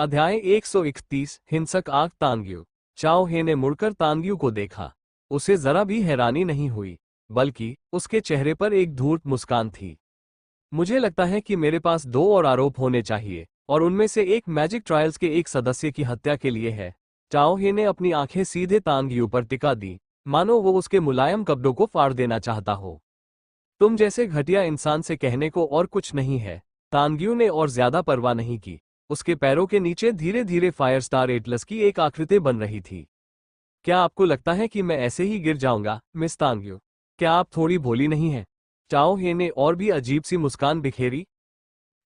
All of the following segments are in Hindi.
अध्याय 131 हिंसक आग तानग्यू। चाओ हे ने मुड़कर तानग्यू को देखा। उसे जरा भी हैरानी नहीं हुई, बल्कि उसके चेहरे पर एक धूर्त मुस्कान थी। मुझे लगता है कि मेरे पास 2 और आरोप होने चाहिए, और उनमें से एक मैजिक ट्रायल्स के एक सदस्य की हत्या के लिए है। चाओ हे ने अपनी आंखें सीधे तानग्यू पर टिका दी, मानो वो उसके मुलायम कपड़ों को फाड़ देना चाहता हो। तुम जैसे घटिया इंसान से कहने को और कुछ नहीं है, तानग्यू ने और ज्यादा परवाह नहीं की। उसके पैरों के नीचे धीरे धीरे फायर स्टार एटलस की एक आकृति बन रही थी। क्या आपको लगता है कि मैं ऐसे ही गिर जाऊंगा, मिस तानग्यू? क्या आप थोड़ी भोली नहीं हैं? चाओ हे ने और भी अजीब सी मुस्कान बिखेरी।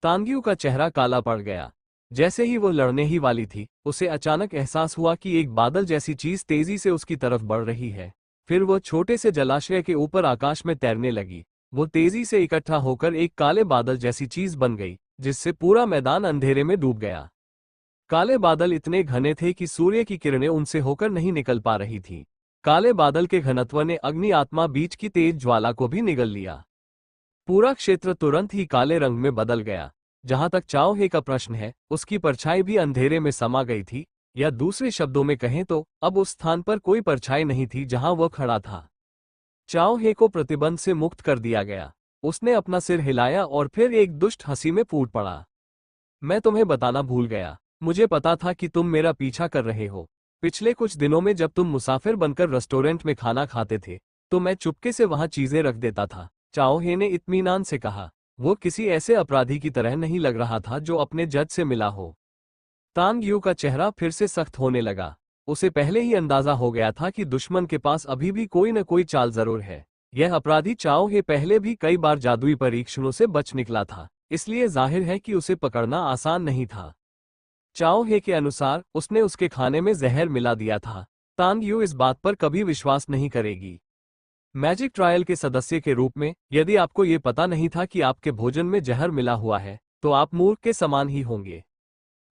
तानग्यू का चेहरा काला पड़ गया। जैसे ही वो लड़ने ही वाली थी, उसे अचानक एहसास हुआ कि एक बादल जैसी चीज तेजी से उसकी तरफ बढ़ रही है। फिर वो छोटे से जलाशय के ऊपर आकाश में तैरने लगी। वो तेजी से इकट्ठा होकर एक काले बादल जैसी चीज बन गई, जिससे पूरा मैदान अंधेरे में डूब गया। काले बादल इतने घने थे कि सूर्य की किरणें उनसे होकर नहीं निकल पा रही थीं। काले बादल के घनत्व ने अग्नि आत्मा बीच की तेज ज्वाला को भी निगल लिया। पूरा क्षेत्र तुरंत ही काले रंग में बदल गया। जहां तक चाओ हे का प्रश्न है, उसकी परछाई भी अंधेरे में समा गई थी, या दूसरे शब्दों में कहें तो अब उस स्थान पर कोई परछाई नहीं थी जहां वह खड़ा था। चाओ हे को प्रतिबंध से मुक्त कर दिया गया। उसने अपना सिर हिलाया और फिर एक दुष्ट हंसी में फूट पड़ा। मैं तुम्हें बताना भूल गया, मुझे पता था कि तुम मेरा पीछा कर रहे हो। पिछले कुछ दिनों में जब तुम मुसाफिर बनकर रेस्टोरेंट में खाना खाते थे, तो मैं चुपके से वहां चीजें रख देता था। चाओ हे ने इत्मीनान से कहा। वो किसी ऐसे अपराधी की तरह नहीं लग रहा था जो अपने जज से मिला हो। तानग्यू का चेहरा फिर से सख्त होने लगा। उसे पहले ही अंदाजा हो गया था कि दुश्मन के पास अभी भी कोई न कोई चाल जरूर है। यह अपराधी चाओ हे पहले भी कई बार जादुई परीक्षणों से बच निकला था, इसलिए जाहिर है कि उसे पकड़ना आसान नहीं था। चाओ हे के अनुसार उसने उसके खाने में जहर मिला दिया था। तानग्यू इस बात पर कभी विश्वास नहीं करेगी। मैजिक ट्रायल के सदस्य के रूप में, यदि आपको ये पता नहीं था कि आपके भोजन में जहर मिला हुआ है, तो आप मूर्ख के समान ही होंगे।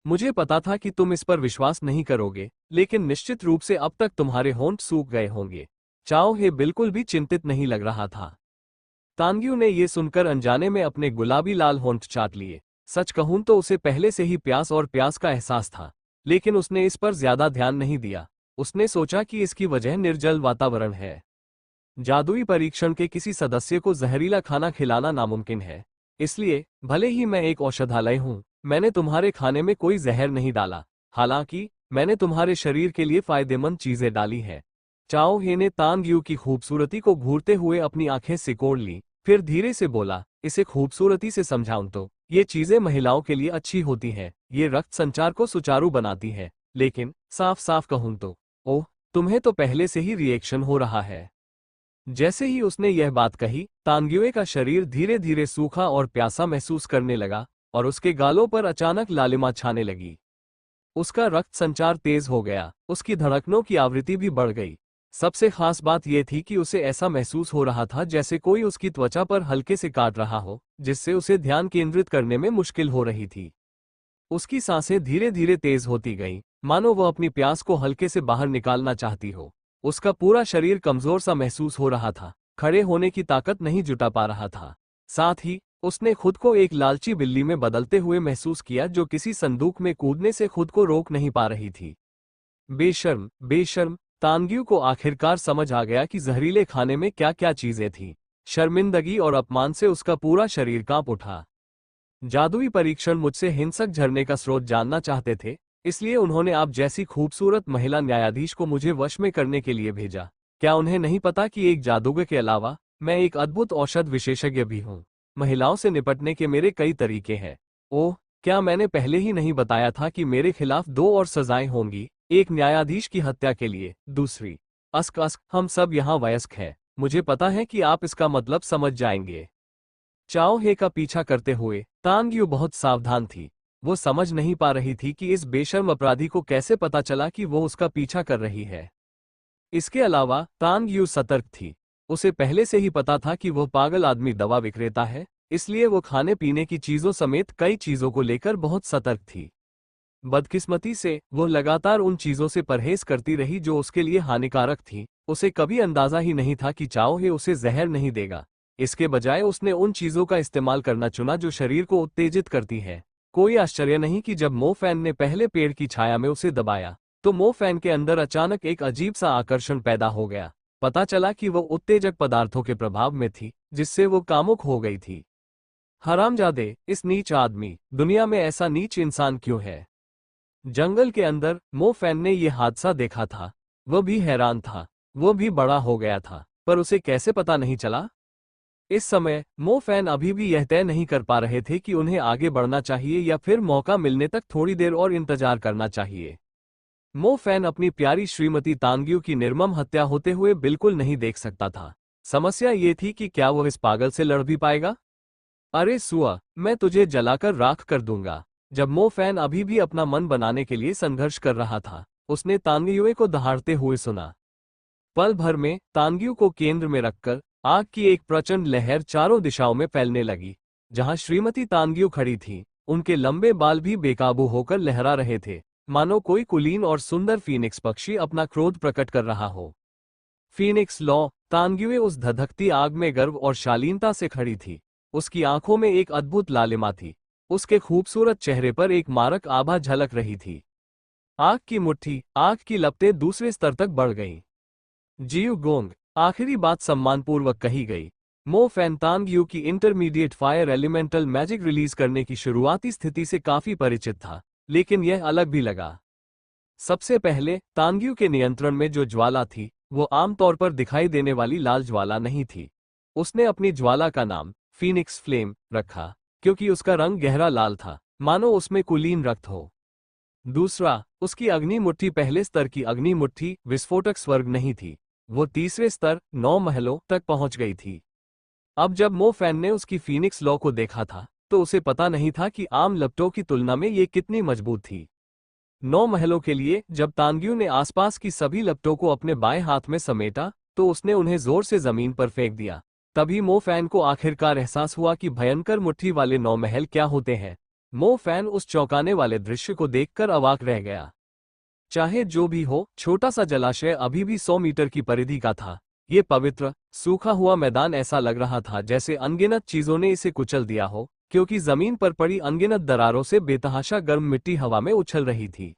मुझे पता था कि तुम इस पर विश्वास नहीं करोगे, लेकिन निश्चित रूप से अब तक तुम्हारे होंठ सूख गए होंगे। चाओ हे बिल्कुल भी चिंतित नहीं लग रहा था। तानग्यू ने ये सुनकर अनजाने में अपने गुलाबी लाल होंठ चाट लिए। सच कहूं तो उसे पहले से ही प्यास और प्यास का एहसास था, लेकिन उसने इस पर ज्यादा ध्यान नहीं दिया। उसने सोचा कि इसकी वजह निर्जल वातावरण है। जादुई परीक्षण के किसी सदस्य को जहरीला खाना खिलाना नामुमकिन है, इसलिए भले ही मैं एक औषधालय हूं, मैंने तुम्हारे खाने में कोई जहर नहीं डाला। हालांकि मैंने तुम्हारे शरीर के लिए फायदेमंद चीजें डाली हैं। चाओ हे ने तानग्यू की खूबसूरती को घूरते हुए अपनी आंखें सिकोड़ ली, फिर धीरे से बोला, इसे खूबसूरती से समझाऊं तो ये चीजें महिलाओं के लिए अच्छी होती हैं, ये रक्त संचार को सुचारू बनाती है। लेकिन साफ साफ कहूं तो, ओह, तुम्हें तो पहले से ही रिएक्शन हो रहा है। जैसे ही उसने यह बात कही, तानग्युए का शरीर धीरे धीरे सूखा और प्यासा महसूस करने लगा, और उसके गालों पर अचानक लालिमा छाने लगी। उसका रक्त संचार तेज हो गया, उसकी धड़कनों की आवृत्ति भी बढ़ गई। सबसे खास बात यह थी कि उसे ऐसा महसूस हो रहा था जैसे कोई उसकी त्वचा पर हल्के से काट रहा हो, जिससे उसे ध्यान केंद्रित करने में मुश्किल हो रही थी। उसकी सांसें धीरे धीरे तेज होती गईं, मानो वह अपनी प्यास को हल्के से बाहर निकालना चाहती हो। उसका पूरा शरीर कमजोर सा महसूस हो रहा था, खड़े होने की ताकत नहीं जुटा पा रहा था। साथ ही उसने खुद को एक लालची बिल्ली में बदलते हुए महसूस किया जो किसी संदूक में कूदने से खुद को रोक नहीं पा रही थी। बेशर्म, बेशर्म। तानग्यू को आखिरकार समझ आ गया कि जहरीले खाने में क्या क्या चीजें थीं। शर्मिंदगी और अपमान से उसका पूरा शरीर कांप उठा। जादुई परीक्षण मुझसे हिंसक झरने का स्रोत जानना चाहते थे, इसलिए उन्होंने आप जैसी खूबसूरत महिला न्यायाधीश को मुझे वश में करने के लिए भेजा। क्या उन्हें नहीं पता कि एक जादूगर के अलावा मैं एक अद्भुत औषध विशेषज्ञ भी हूँ? महिलाओं से निपटने के मेरे कई तरीके हैं। ओह, क्या मैंने पहले ही नहीं बताया था कि मेरे खिलाफ 2 और सजाएं होंगी, एक न्यायाधीश की हत्या के लिए, दूसरी अस्क अस्क, हम सब यहाँ वयस्क हैं। मुझे पता है कि आप इसका मतलब समझ जाएंगे। चाओ हे का पीछा करते हुए तानग्यू बहुत सावधान थी। वो समझ नहीं पा रही थी कि इस बेशर्म अपराधी को कैसे पता चला कि वो उसका पीछा कर रही है। इसके अलावा तानग्यू सतर्क थी। उसे पहले से ही पता था कि वह पागल आदमी दवा विक्रेता है, इसलिए वो खाने पीने की चीजों समेत कई चीजों को लेकर बहुत सतर्क थी। बदकिस्मती से वो लगातार उन चीजों से परहेज करती रही जो उसके लिए हानिकारक थी। उसे कभी अंदाजा ही नहीं था कि चाओ हे उसे जहर नहीं देगा। इसके बजाय उसने उन चीजों का इस्तेमाल करना चुना जो शरीर को उत्तेजित करती है। कोई आश्चर्य नहीं कि जब मो फैन ने पहले पेड़ की छाया में उसे दबाया तो मो फैन के अंदर अचानक एक अजीब सा आकर्षण पैदा हो गया। पता चला कि वो उत्तेजक पदार्थों के प्रभाव में थी, जिससे वो कामुक हो गई थी। हरामजादे, इस नीच आदमी, दुनिया में ऐसा नीच इंसान क्यों है? जंगल के अंदर मो फैन ने यह हादसा देखा था। वह भी हैरान था। वो भी बड़ा हो गया था, पर उसे कैसे पता नहीं चला? इस समय मो फैन अभी भी यह तय नहीं कर पा रहे थे कि उन्हें आगे बढ़ना चाहिए या फिर मौका मिलने तक थोड़ी देर और इंतजार करना चाहिए। मो फैन अपनी प्यारी श्रीमती तांग्यू की निर्मम हत्या होते हुए बिल्कुल नहीं देख सकता था। समस्या ये थी कि क्या वह इस पागल से लड़ भी पाएगा? अरे सुआ, मैं तुझे जलाकर राख कर दूंगा। जब मो फैन अभी भी अपना मन बनाने के लिए संघर्ष कर रहा था, उसने तांग्युए को दहाड़ते हुए सुना। पल भर में तांग्यू को केंद्र में रखकर आग की एक प्रचंड लहर चारों दिशाओं में फैलने लगी। जहां श्रीमती तांग्यू खड़ी थी, उनके लंबे बाल भी बेकाबू होकर लहरा रहे थे, मानो कोई कुलीन और सुंदर फीनिक्स पक्षी अपना क्रोध प्रकट कर रहा हो। फीनिक्स लॉ, तांग्युए उस धधकती आग में गर्व और शालीनता से खड़ी थी। उसकी आंखों में एक अद्भुत लालिमा थी। उसके खूबसूरत चेहरे पर एक मारक आभा झलक रही थी। आग की मुट्ठी, आग की लपटें दूसरे स्तर तक बढ़ गईं। जियू गोंग, आखिरी बात सम्मानपूर्वक कही गई। मो फैन तांग्यू की intermediate fire elemental magic release करने की शुरुआती स्थिति से काफी परिचित था, लेकिन यह अलग भी लगा। सबसे पहले तांग्यू के नियंत्रण में जो ज्वाला थी, वो आमतौर पर दिखाई देने वाली लाल ज्वाला नहीं थी। उसने अपनी ज्वाला का नाम फीनिक्स फ्लेम रखा, क्योंकि उसका रंग गहरा लाल था, मानो उसमें कुलीन रक्त हो। दूसरा, उसकी अग्नि मुट्ठी पहले स्तर की अग्नि मुट्ठी विस्फोटक स्वर्ग नहीं थी। वो तीसरे स्तर 9 महलों तक पहुंच गई थी। अब जब मो फैन ने उसकी फीनिक्स लॉ को देखा था, तो उसे पता नहीं था कि आम लपटों की तुलना में ये कितनी मजबूत थी। 9 महलों के लिए जब तांग्यू ने आसपास की सभी लपटों को अपने बाएं हाथ में समेटा, तो उसने उन्हें जोर से जमीन पर फेंक दिया। तभी मो फैन को आखिरकार एहसास हुआ कि भयंकर मुट्ठी वाले 9 महल क्या होते हैं। मो फैन उस चौंकाने वाले दृश्य को देखकर अवाक रह गया। चाहे जो भी हो, छोटा सा जलाशय अभी भी 100 मीटर की परिधि का था। ये पवित्र, सूखा हुआ मैदान ऐसा लग रहा था जैसे अनगिनत चीजों ने इसे कुचल दिया हो, क्योंकि जमीन पर पड़ी अनगिनत दरारों से बेतहाशा गर्म मिट्टी हवा में उछल रही थी।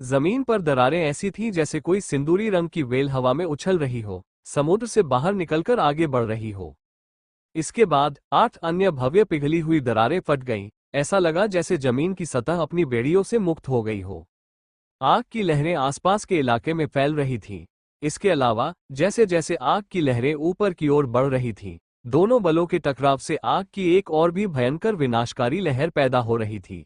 जमीन पर दरारें ऐसी थीं जैसे कोई सिंदूरी रंग की वेल हवा में उछल रही हो, समुद्र से बाहर निकलकर आगे बढ़ रही हो। इसके बाद 8 अन्य भव्य पिघली हुई दरारें फट गईं। ऐसा लगा जैसे जमीन की सतह अपनी बेड़ियों से मुक्त हो गई हो। आग की लहरें आसपास के इलाके में फैल रही थीं। इसके अलावा जैसे जैसे आग की लहरें ऊपर की ओर बढ़ रही थीं, दोनों बलों के टकराव से आग की एक और भी भयंकर विनाशकारी लहर पैदा हो रही थी।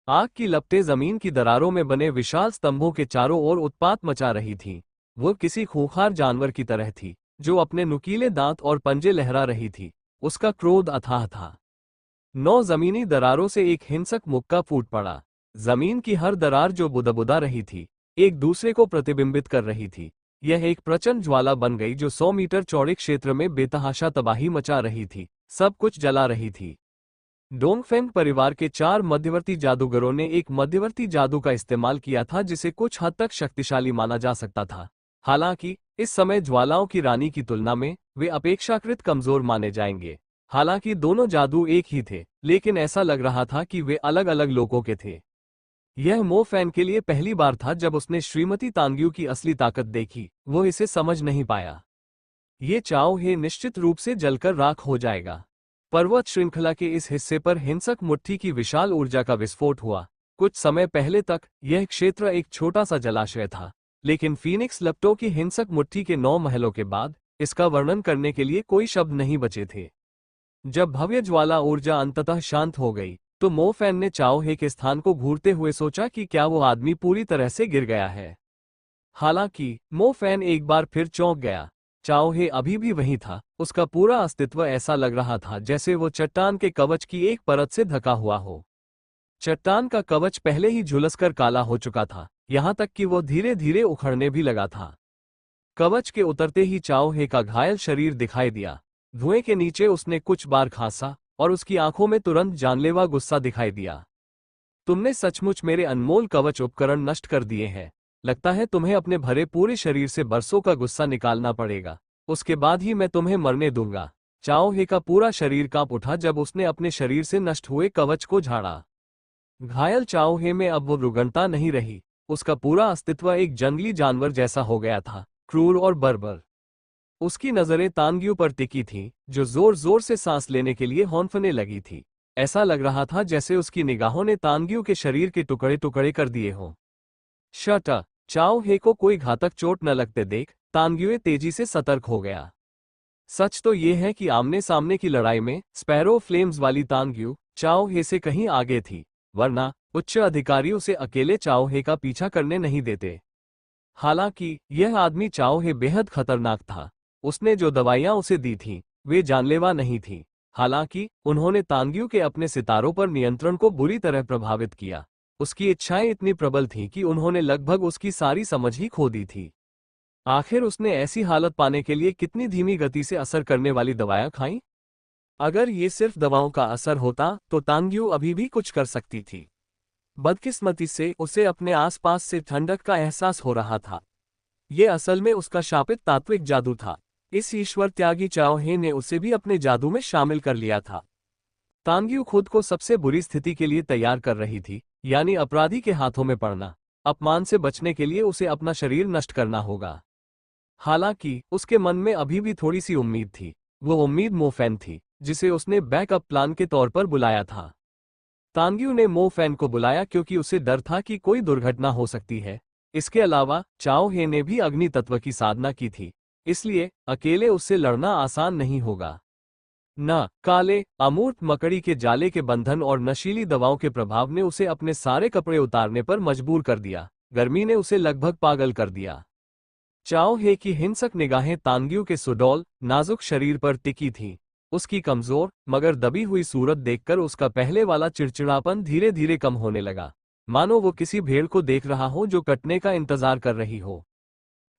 आग की लपटें जमीन की दरारों में बने विशाल स्तंभों के चारों ओर उत्पात मचा रही थीं। वो किसी खूंखार जानवर की तरह थी, जो अपने नुकीले दांत और पंजे लहरा रही थी। उसका क्रोध अथाह था। 9 जमीनी दरारों से एक हिंसक मुक्का फूट पड़ा। जमीन की हर दरार जो बुदबुदा रही थी, एक दूसरे को प्रतिबिंबित कर रही थी। यह एक प्रचंड ज्वाला बन गई जो 100 मीटर चौड़े क्षेत्र में बेतहाशा तबाही मचा रही थी, सब कुछ जला रही थी। डोंगफेंग परिवार के 4 मध्यवर्ती जादूगरों ने एक मध्यवर्ती जादू का इस्तेमाल किया था जिसे कुछ हद तक शक्तिशाली माना जा सकता था। हालांकि इस समय ज्वालाओं की रानी की तुलना में वे अपेक्षाकृत कमजोर माने जाएंगे। हालांकि दोनों जादू एक ही थे, लेकिन ऐसा लग रहा था कि वे अलग अलग लोगों के थे। यह मो फैन के लिए पहली बार था जब उसने श्रीमती तांग्यू की असली ताकत देखी। वो इसे समझ नहीं पाया। ये चाओ हे निश्चित रूप से जलकर राख हो जाएगा। पर्वत श्रृंखला के इस हिस्से पर हिंसक मुट्ठी की विशाल ऊर्जा का विस्फोट हुआ। कुछ समय पहले तक यह क्षेत्र एक छोटा सा जलाशय था, लेकिन फीनिक्स लपटों की हिंसक मुट्ठी के 9 महलों के बाद इसका वर्णन करने के लिए कोई शब्द नहीं बचे थे। जब भव्य ज्वाला ऊर्जा अंततः शांत हो गई, तो मो फैन ने चाओ हे के स्थान को घूरते हुए सोचा कि क्या वो आदमी पूरी तरह से गिर गया है। हालांकि मो फैन एक बार फिर चौंक गया। चाओ हे अभी भी वही था। उसका पूरा अस्तित्व ऐसा लग रहा था जैसे वो चट्टान के कवच की एक परत से ढका हुआ हो। चट्टान का कवच पहले ही झुलसकर काला हो चुका था, यहां तक कि वो धीरे धीरे उखड़ने भी लगा था। कवच के उतरते ही चाओ हे का घायल शरीर दिखाई दिया। धुएं के नीचे उसने कुछ बार खांसा और उसकी आंखों में तुरंत जानलेवा गुस्सा दिखाई दिया। तुमने सचमुच मेरे अनमोल कवच उपकरण नष्ट कर दिए हैं। लगता है तुम्हें अपने भरे पूरे शरीर से बरसों का गुस्सा निकालना पड़ेगा। उसके बाद ही मैं तुम्हें मरने दूंगा। चाओ हे का पूरा शरीर कांप उठा जब उसने अपने शरीर से नष्ट हुए कवच को झाड़ा। घायल चाओ हे में अब वो रुग्णता नहीं रही। उसका पूरा अस्तित्व एक जंगली जानवर जैसा हो गया था, क्रूर और बर्बर। उसकी नजरें तानग्यू पर टिकी थीं, जो जोर जोर से सांस लेने के लिए हौंफने लगी थी। ऐसा लग रहा था जैसे उसकी निगाहों ने तानग्यू के शरीर के टुकड़े टुकड़े कर दिए हों। Shut up! चाओ हे को कोई घातक चोट न लगते देख तानग्यू तेजी से सतर्क हो गया। सच तो ये है कि आमने सामने की लड़ाई में स्पैरो फ्लेम्स वाली तानग्यू चाओ हे से कहीं आगे थी, वरना उच्च अधिकारी उसे अकेले चाओ हे का पीछा करने नहीं देते। हालांकि यह आदमी चाओ हे बेहद खतरनाक था। उसने जो दवाइयां उसे दी थीं, वे जानलेवा नहीं थीं। हालांकि उन्होंने तानग्यू के अपने सितारों पर नियंत्रण को बुरी तरह प्रभावित किया। उसकी इच्छाएं इतनी प्रबल थीं कि उन्होंने लगभग उसकी सारी समझ ही खो दी थी। आखिर उसने ऐसी हालत पाने के लिए कितनी धीमी गति से असर करने वाली दवाएं खाईं? अगर ये सिर्फ दवाओं का असर होता तो तानग्यू अभी भी कुछ कर सकती थी। बदकिस्मती से उसे अपने आसपास से ठंडक का एहसास हो रहा था। ये असल में उसका शापित तात्विक जादू था। इस ईश्वर त्यागी चाओ हे ने उसे भी अपने जादू में शामिल कर लिया था। तानग्यू खुद को सबसे बुरी स्थिति के लिए तैयार कर रही थी, यानी अपराधी के हाथों में पड़ना। अपमान से बचने के लिए उसे अपना शरीर नष्ट करना होगा। हालांकि उसके मन में अभी भी थोड़ी सी उम्मीद थी। वो उम्मीद मो फैन थी, जिसे उसने बैकअप प्लान के तौर पर बुलाया था। तानग्यू ने मो फैन को बुलाया क्योंकि उसे डर था कि कोई दुर्घटना हो सकती है। इसके अलावा चाओ हे ने भी अग्नि तत्व की साधना की थी, इसलिए अकेले उससे लड़ना आसान नहीं होगा। न काले अमूर्त मकड़ी के जाले के बंधन और नशीली दवाओं के प्रभाव ने उसे अपने सारे कपड़े उतारने पर मजबूर कर दिया। गर्मी ने उसे लगभग पागल कर दिया। चाओ हे की हिंसक निगाहें तानग्यू के सुडौल नाजुक शरीर पर टिकी थीं। उसकी कमजोर मगर दबी हुई सूरत देखकर उसका पहले वाला चिड़चिड़ापन धीरे धीरे कम होने लगा, मानो वो किसी भेड़ को देख रहा हो जो कटने का इंतजार कर रही हो।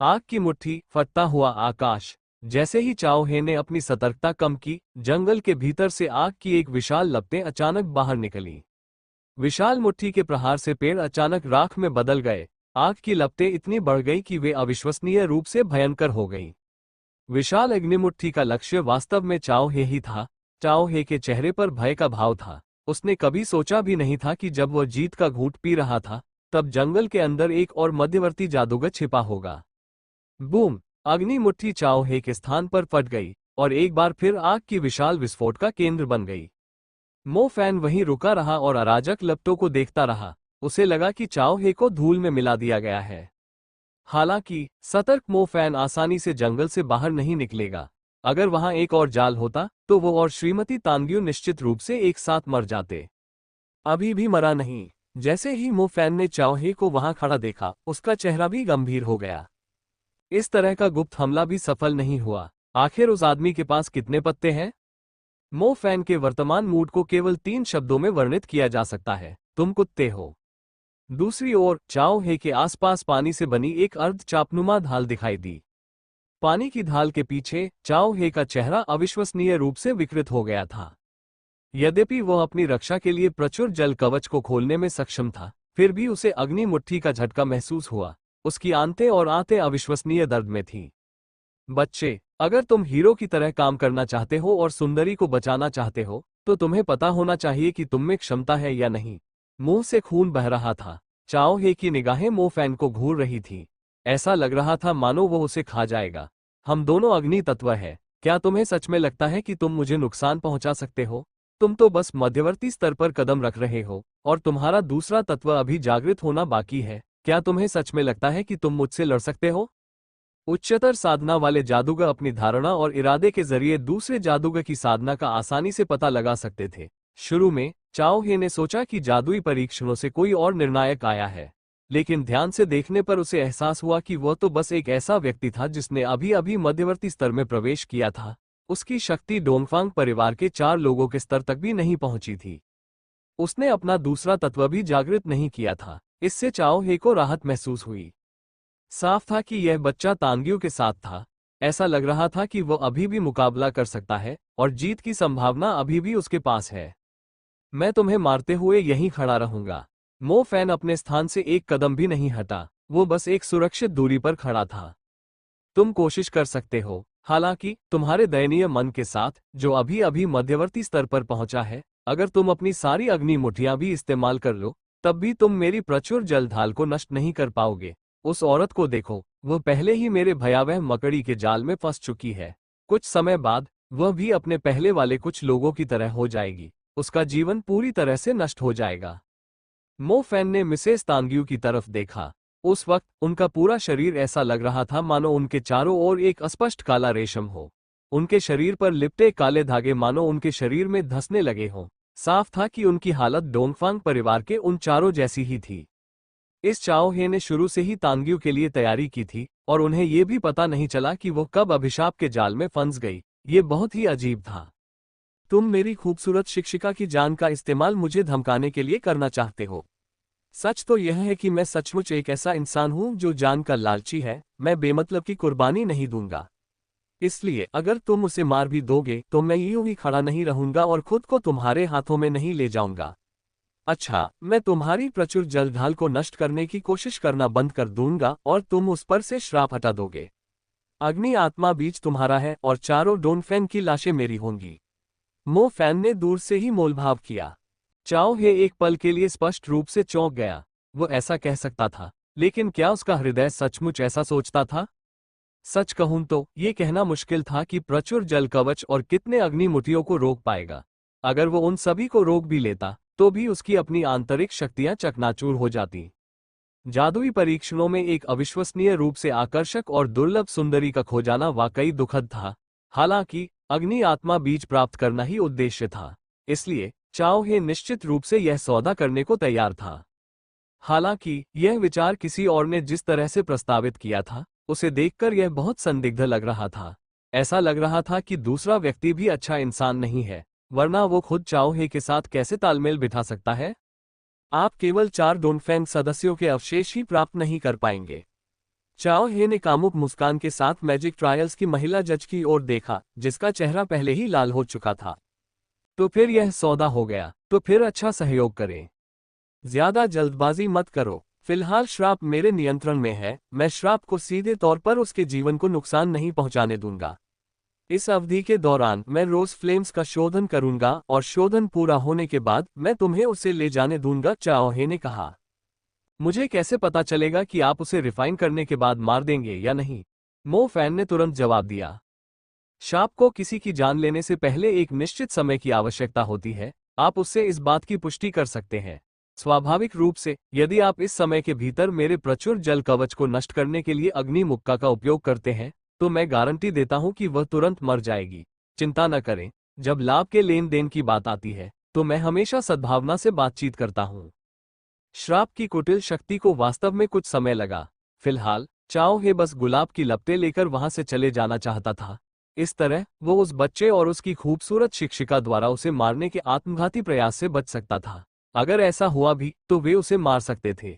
आग की मुट्ठी, फटता हुआ आकाश। जैसे ही चाओ हे ने अपनी सतर्कता कम की, जंगल के भीतर से आग की एक विशाल लपटें अचानक बाहर निकली। विशाल मुट्ठी के प्रहार से पेड़ अचानक राख में बदल गए। आग की लपटें इतनी बढ़ गई कि वे अविश्वसनीय रूप से भयंकर हो गईं। विशाल अग्निमुट्ठी का लक्ष्य वास्तव में चाओ हे ही था। चाओ हे के चेहरे पर भय का भाव था। उसने कभी सोचा भी नहीं था कि जब वह जीत का घूंट पी रहा था, तब जंगल के अंदर एक और मध्यवर्ती जादूगर छिपा होगा। बूम! अग्नि मुट्ठी चाओ हे के स्थान पर फट गई और एक बार फिर आग की विशाल विस्फोट का केंद्र बन गई। मो फैन वहीं रुका रहा और अराजक लपटों को देखता रहा। उसे लगा कि चाओ हे को धूल में मिला दिया गया है। हालांकि सतर्क मो फैन आसानी से जंगल से बाहर नहीं निकलेगा। अगर वहां एक और जाल होता तो वो और श्रीमती तानग्यू निश्चित रूप से एक साथ मर जाते। अभी भी मरा नहीं। जैसे ही मो फैन ने चाओ हे को वहां खड़ा देखा, उसका चेहरा भी गंभीर हो गया। इस तरह का गुप्त हमला भी सफल नहीं हुआ। आखिर उस आदमी के पास कितने पत्ते हैं? मो फैन के वर्तमान मूड को केवल 3 शब्दों में वर्णित किया जा सकता है, तुम कुत्ते हो। दूसरी ओर चाओ हे के आसपास पानी से बनी एक अर्ध चापनुमा ढाल दिखाई दी। पानी की ढाल के पीछे चाओ हे का चेहरा अविश्वसनीय रूप से विकृत हो गया था। यद्यपि वह अपनी रक्षा के लिए प्रचुर जल कवच को खोलने में सक्षम था, फिर भी उसे अग्नि मुट्ठी का झटका महसूस हुआ। उसकी आंतें और आंतें अविश्वसनीय दर्द में थीं। बच्चे, अगर तुम हीरो की तरह काम करना चाहते हो और सुंदरी को बचाना चाहते हो, तो तुम्हें पता होना चाहिए कि तुम में क्षमता है या नहीं। मुंह से खून बह रहा था। चाओ हे की निगाहें मो फैन को घूर रही थीं। ऐसा लग रहा था मानो वो उसे खा जाएगा। हम दोनों अग्नि तत्व हैं। क्या तुम्हें सच में लगता है कि तुम मुझे नुकसान पहुंचा सकते हो? तुम तो बस मध्यवर्ती स्तर पर कदम रख रहे हो और तुम्हारा दूसरा तत्व अभी जागृत होना बाकी है। क्या तुम्हें सच में लगता है कि तुम मुझसे लड़ सकते हो? उच्चतर साधना वाले जादूगर अपनी धारणा और इरादे के जरिए दूसरे जादूगर की साधना का आसानी से पता लगा सकते थे। शुरू में चाओ हे ने सोचा कि जादुई परीक्षणों से कोई और निर्णायक आया है, लेकिन ध्यान से देखने पर उसे एहसास हुआ कि वह तो बस एक ऐसा व्यक्ति था जिसने अभी अभी मध्यवर्ती स्तर में प्रवेश किया था। उसकी शक्ति डोंगफांग परिवार के 4 लोगों के स्तर तक भी नहीं पहुंची थी। उसने अपना दूसरा तत्व भी जागृत नहीं किया था। इससे चाओ हे को राहत महसूस हुई। साफ था कि यह बच्चा तानग्यू के साथ था। ऐसा लग रहा था कि वह अभी भी मुकाबला कर सकता है और जीत की संभावना अभी भी उसके पास है। मैं तुम्हें मारते हुए यहीं खड़ा रहूंगा। मो फैन अपने स्थान से एक कदम भी नहीं हटा। वो बस एक सुरक्षित दूरी पर खड़ा था। तुम कोशिश कर सकते हो, हालांकि तुम्हारे दयनीय मन के साथ, जो अभी अभी मध्यवर्ती स्तर पर पहुंचा है, अगर तुम अपनी सारी अग्नि मुठियां भी इस्तेमाल कर लो, तब भी तुम मेरी प्रचुर जलढाल को नष्ट नहीं कर पाओगे। उस औरत को देखो, वह पहले ही मेरे भयावह मकड़ी के जाल में फंस चुकी है। कुछ समय बाद वह भी अपने पहले वाले कुछ लोगों की तरह हो जाएगी। उसका जीवन पूरी तरह से नष्ट हो जाएगा। मो फैन ने मिसेस तांग्यू की तरफ देखा। उस वक्त उनका पूरा शरीर ऐसा लग रहा था मानो उनके चारों ओर एक अस्पष्ट काला रेशम हो। उनके शरीर पर लिपटे काले धागे मानो उनके शरीर में धंसने लगे हों। साफ था कि उनकी हालत डोंगफांग परिवार के उन चारों जैसी ही थी। इस चाओ हे ने शुरू से ही तांग्यू के लिए तैयारी की थी, और उन्हें यह भी पता नहीं चला कि वो कब अभिशाप के जाल में फंस गई। ये बहुत ही अजीब था। तुम मेरी खूबसूरत शिक्षिका की जान का इस्तेमाल मुझे धमकाने के लिए करना चाहते हो। सच तो यह है कि मैं सचमुच एक ऐसा इंसान हूं जो जान का लालची है। मैं बेमतलब की कुर्बानी नहीं दूंगा। इसलिए अगर तुम उसे मार भी दोगे तो मैं यूं ही खड़ा नहीं रहूंगा और खुद को तुम्हारे हाथों में नहीं ले जाऊंगा। अच्छा, मैं तुम्हारी प्रचुर जलढाल को नष्ट करने की कोशिश करना बंद कर दूंगा और तुम उस पर से श्राप हटा दोगे। अग्नि आत्मा बीज तुम्हारा है और चारों डोनफेन की लाशें मेरी होंगी। मो फैन ने दूर से ही मोलभाव किया। चाओ हे एक पल के लिए स्पष्ट रूप से चौंक गया। वो ऐसा कह सकता था, लेकिन क्या उसका हृदय सचमुच ऐसा सोचता था? सच कहूं तो ये कहना मुश्किल था कि प्रचुर जल कवच और कितने अग्निमुठियों को रोक पाएगा। अगर वो उन सभी को रोक भी लेता तो भी उसकी अपनी आंतरिक शक्तियां चकनाचूर हो जाती। जादुई परीक्षणों में एक अविश्वसनीय रूप से आकर्षक और दुर्लभ सुंदरी का खो जाना वाकई दुखद था। हालांकि अग्नि आत्मा बीज प्राप्त करना ही उद्देश्य था, इसलिए चाओ हे निश्चित रूप से यह सौदा करने को तैयार था। हालांकि यह विचार किसी और ने जिस तरह से प्रस्तावित किया था, उसे देखकर यह बहुत संदिग्ध लग रहा था। ऐसा लग रहा था कि दूसरा व्यक्ति भी अच्छा इंसान नहीं है, वरना वो खुद चाओ हे के साथ कैसे तालमेल बिठा सकता है? आप केवल 4 डोनफेंग सदस्यों के अवशेष ही प्राप्त नहीं कर पाएंगे। चाओ हे ने कामुक मुस्कान के साथ मैजिक ट्रायल्स की महिला जज की ओर देखा, जिसका चेहरा पहले ही लाल हो चुका था। तो फिर यह सौदा हो गया। तो फिर अच्छा सहयोग करें। ज्यादा जल्दबाजी मत करो। फिलहाल श्राप मेरे नियंत्रण में है। मैं श्राप को सीधे तौर पर उसके जीवन को नुकसान नहीं पहुंचाने दूंगा। इस अवधि के दौरान मैं रोज फ्लेम्स का शोधन करूंगा और शोधन पूरा होने के बाद मैं तुम्हें उसे ले जाने दूंगा, चाओ हे ने कहा। मुझे कैसे पता चलेगा कि आप उसे रिफाइन करने के बाद मार देंगे या नहीं? मो फैन ने तुरंत जवाब दिया। शाप को किसी की जान लेने से पहले एक निश्चित समय की आवश्यकता होती है। आप उससे इस बात की पुष्टि कर सकते हैं। स्वाभाविक रूप से, यदि आप इस समय के भीतर मेरे प्रचुर जल कवच को नष्ट करने के लिए अग्नि मुक्का का उपयोग करते हैं, तो मैं गारंटी देता हूं कि वह तुरंत मर जाएगी। चिंता न करें, जब लाभ के लेन देन की बात आती है, तो मैं हमेशा सद्भावना से बातचीत करता हूं। श्राप की कुटिल शक्ति को वास्तव में कुछ समय लगा। फिलहाल चाओ हे बस गुलाब की लपटें लेकर वहां से चले जाना चाहता था। इस तरह वो उस बच्चे और उसकी खूबसूरत शिक्षिका द्वारा उसे मारने के आत्मघाती प्रयास से बच सकता था। अगर ऐसा हुआ भी तो वे उसे मार सकते थे।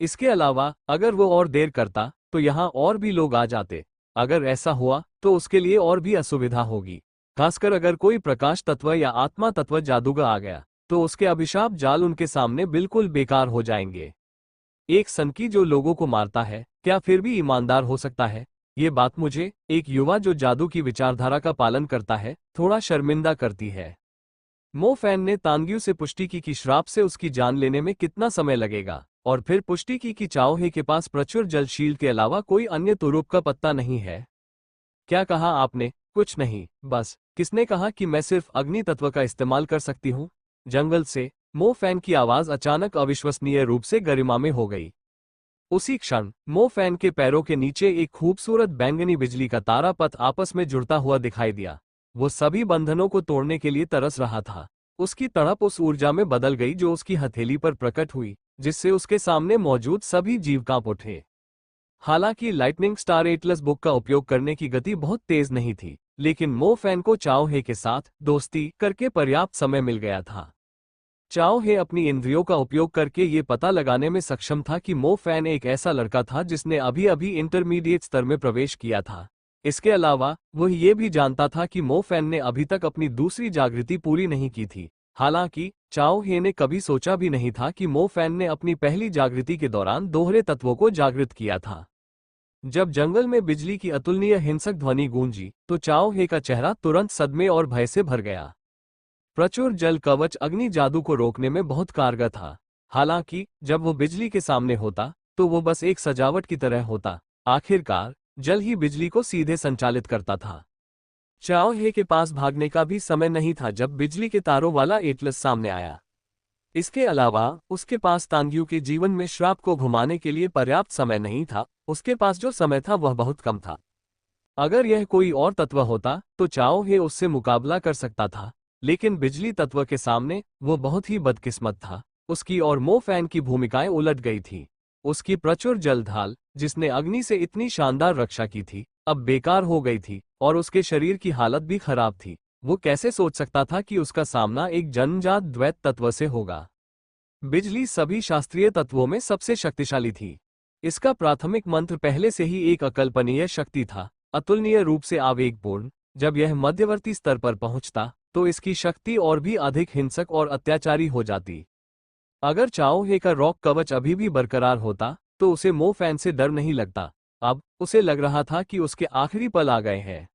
इसके अलावा अगर वो और देर करता तो यहाँ और भी लोग आ जाते। अगर ऐसा हुआ तो उसके लिए और भी असुविधा होगी, खासकर अगर कोई प्रकाश तत्व या आत्मा तत्व जादूगर आ गया, तो उसके अभिशाप जाल उनके सामने बिल्कुल बेकार हो जाएंगे। एक सनकी जो लोगों को मारता है, क्या फिर भी ईमानदार हो सकता है? ये बात मुझे, एक युवा जो जादू की विचारधारा का पालन करता है, थोड़ा शर्मिंदा करती है। मो फैन ने तांग्यू से पुष्टि की कि श्राप से उसकी जान लेने में कितना समय लगेगा, और फिर पुष्टि की कि चाओ हे के पास प्रचुर जलशील के अलावा कोई अन्य तुरुप का पत्ता नहीं है। क्या कहा आपने? कुछ नहीं, बस। किसने कहा कि मैं सिर्फ अग्नि तत्व का इस्तेमाल कर सकती हूँ? जंगल से मो फैन की आवाज अचानक अविश्वसनीय रूप से गरिमा में हो गई। उसी क्षण मो फैन के पैरों के नीचे एक खूबसूरत बैंगनी बिजली का तारा पथ आपस में जुड़ता हुआ दिखाई दिया। वो सभी बंधनों को तोड़ने के लिए तरस रहा था। उसकी तड़प उस ऊर्जा में बदल गई जो उसकी हथेली पर प्रकट हुई, जिससे उसके सामने मौजूद सभी जीव कांप उठे। हालांकि लाइटनिंग स्टार एटलस बुक का उपयोग करने की गति बहुत तेज नहीं थी, लेकिन मो फैन को चाओ हे के साथ दोस्ती करके पर्याप्त समय मिल गया था। चाओ हे अपनी इंद्रियों का उपयोग करके ये पता लगाने में सक्षम था कि मो फैन एक ऐसा लड़का था जिसने अभी अभी इंटरमीडिएट स्तर में प्रवेश किया था। इसके अलावा वह ये भी जानता था कि मो फैन ने अभी तक अपनी दूसरी जागृति पूरी नहीं की थी। हालांकि चाओ हे ने कभी सोचा भी नहीं था कि मो फैन ने अपनी पहली जागृति के दौरान दोहरे तत्वों को जागृत किया था। जब जंगल में बिजली की अतुलनीय हिंसक ध्वनि गूंजी तो चाओ हे का चेहरा तुरंत सदमे और भय से भर गया। प्रचुर जल कवच अग्नि जादू को रोकने में बहुत कारगर था। हालांकि जब वो बिजली के सामने होता तो वो बस एक सजावट की तरह होता। आखिरकार जल ही बिजली को सीधे संचालित करता था। चाओ हे के पास भागने का भी समय नहीं था जब बिजली के तारों वाला एटलस सामने आया। इसके अलावा उसके पास तांग्यू के जीवन में श्राप को घुमाने के लिए पर्याप्त समय नहीं था। उसके पास जो समय था वह बहुत कम था। अगर यह कोई और तत्व होता तो चाओ हे उससे मुकाबला कर सकता था, लेकिन बिजली तत्व के सामने वो बहुत ही बदकिस्मत था। उसकी और मो फैन की भूमिकाएं उलट गई थी। उसकी प्रचुर जलढाल, जिसने अग्नि से इतनी शानदार रक्षा की थी, अब बेकार हो गई थी और उसके शरीर की हालत भी खराब थी। वो कैसे सोच सकता था कि उसका सामना एक जन्मजात द्वैत तत्व से होगा। बिजली सभी शास्त्रीय तत्वों में सबसे शक्तिशाली थी। इसका प्राथमिक मंत्र पहले से ही एक अकल्पनीय शक्ति था, अतुलनीय रूप से आवेगपूर्ण। जब यह मध्यवर्ती स्तर पर पहुंचता तो इसकी शक्ति और भी अधिक हिंसक और अत्याचारी हो जाती। अगर चाओ हे का रॉक कवच अभी भी बरकरार होता तो उसे मो फैन से डर नहीं लगता। अब उसे लग रहा था कि उसके आखिरी पल आ गए हैं।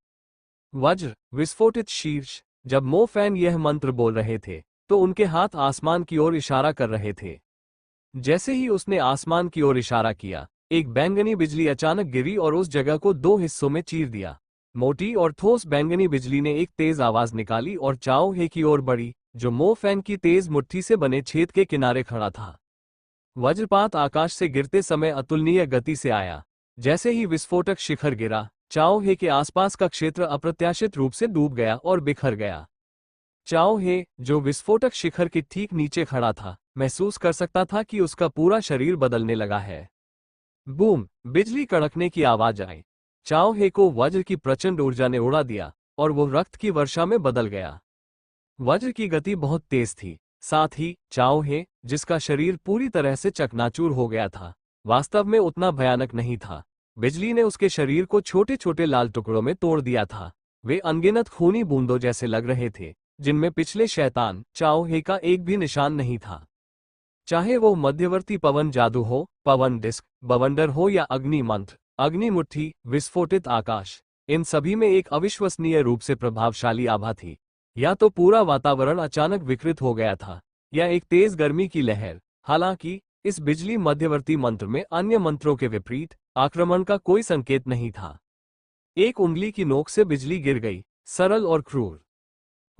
वज्र, विस्फोटित शीर्ष। जब मो फैन यह मंत्र बोल रहे थे तो उनके हाथ आसमान की ओर इशारा कर रहे थे। जैसे ही उसने आसमान की ओर इशारा किया, एक बैंगनी बिजली अचानक गिरी और उस जगह को दो हिस्सों में चीर दिया। मोटी और ठोस बैंगनी बिजली ने एक तेज आवाज निकाली और चाओ हे की ओर बढ़ी, जो मो फैन की तेज मुट्ठी से बने छेद के किनारे खड़ा था। वज्रपात आकाश से गिरते समय अतुलनीय गति से आया। जैसे ही विस्फोटक शिखर गिरा, चाओ हे के आसपास का क्षेत्र अप्रत्याशित रूप से डूब गया और बिखर गया। चाओ हे, जो विस्फोटक शिखर के ठीक नीचे खड़ा था, महसूस कर सकता था कि उसका पूरा शरीर बदलने लगा है। बूम! बिजली कड़कने की आवाज आई। चाओ हे को वज्र की प्रचंड ऊर्जा ने उड़ा दिया और वो रक्त की वर्षा में बदल गया। वज्र की गति बहुत तेज थी। साथ ही चाओ हे, जिसका शरीर पूरी तरह से चकनाचूर हो गया था, वास्तव में उतना भयानक नहीं था। बिजली ने उसके शरीर को छोटे छोटे लाल टुकड़ों में तोड़ दिया था। वे अनगिनत खूनी बूंदों जैसे लग रहे थे, जिनमें पिछले शैतान चाओ हे का एक भी निशान नहीं था। चाहे वो मध्यवर्ती पवन जादू हो, पवन डिस्क, बवंडर हो या अग्नि मंत्र, अग्नि मुट्ठी, विस्फोटित आकाश, इन सभी में एक अविश्वसनीय रूप से प्रभावशाली आभा थी। या तो पूरा वातावरण अचानक विकृत हो गया था, या एक तेज गर्मी की लहर। हालांकि इस बिजली मध्यवर्ती मंत्र में अन्य मंत्रों के विपरीत आक्रमण का कोई संकेत नहीं था। एक उंगली की नोक से बिजली गिर गई, सरल और क्रूर।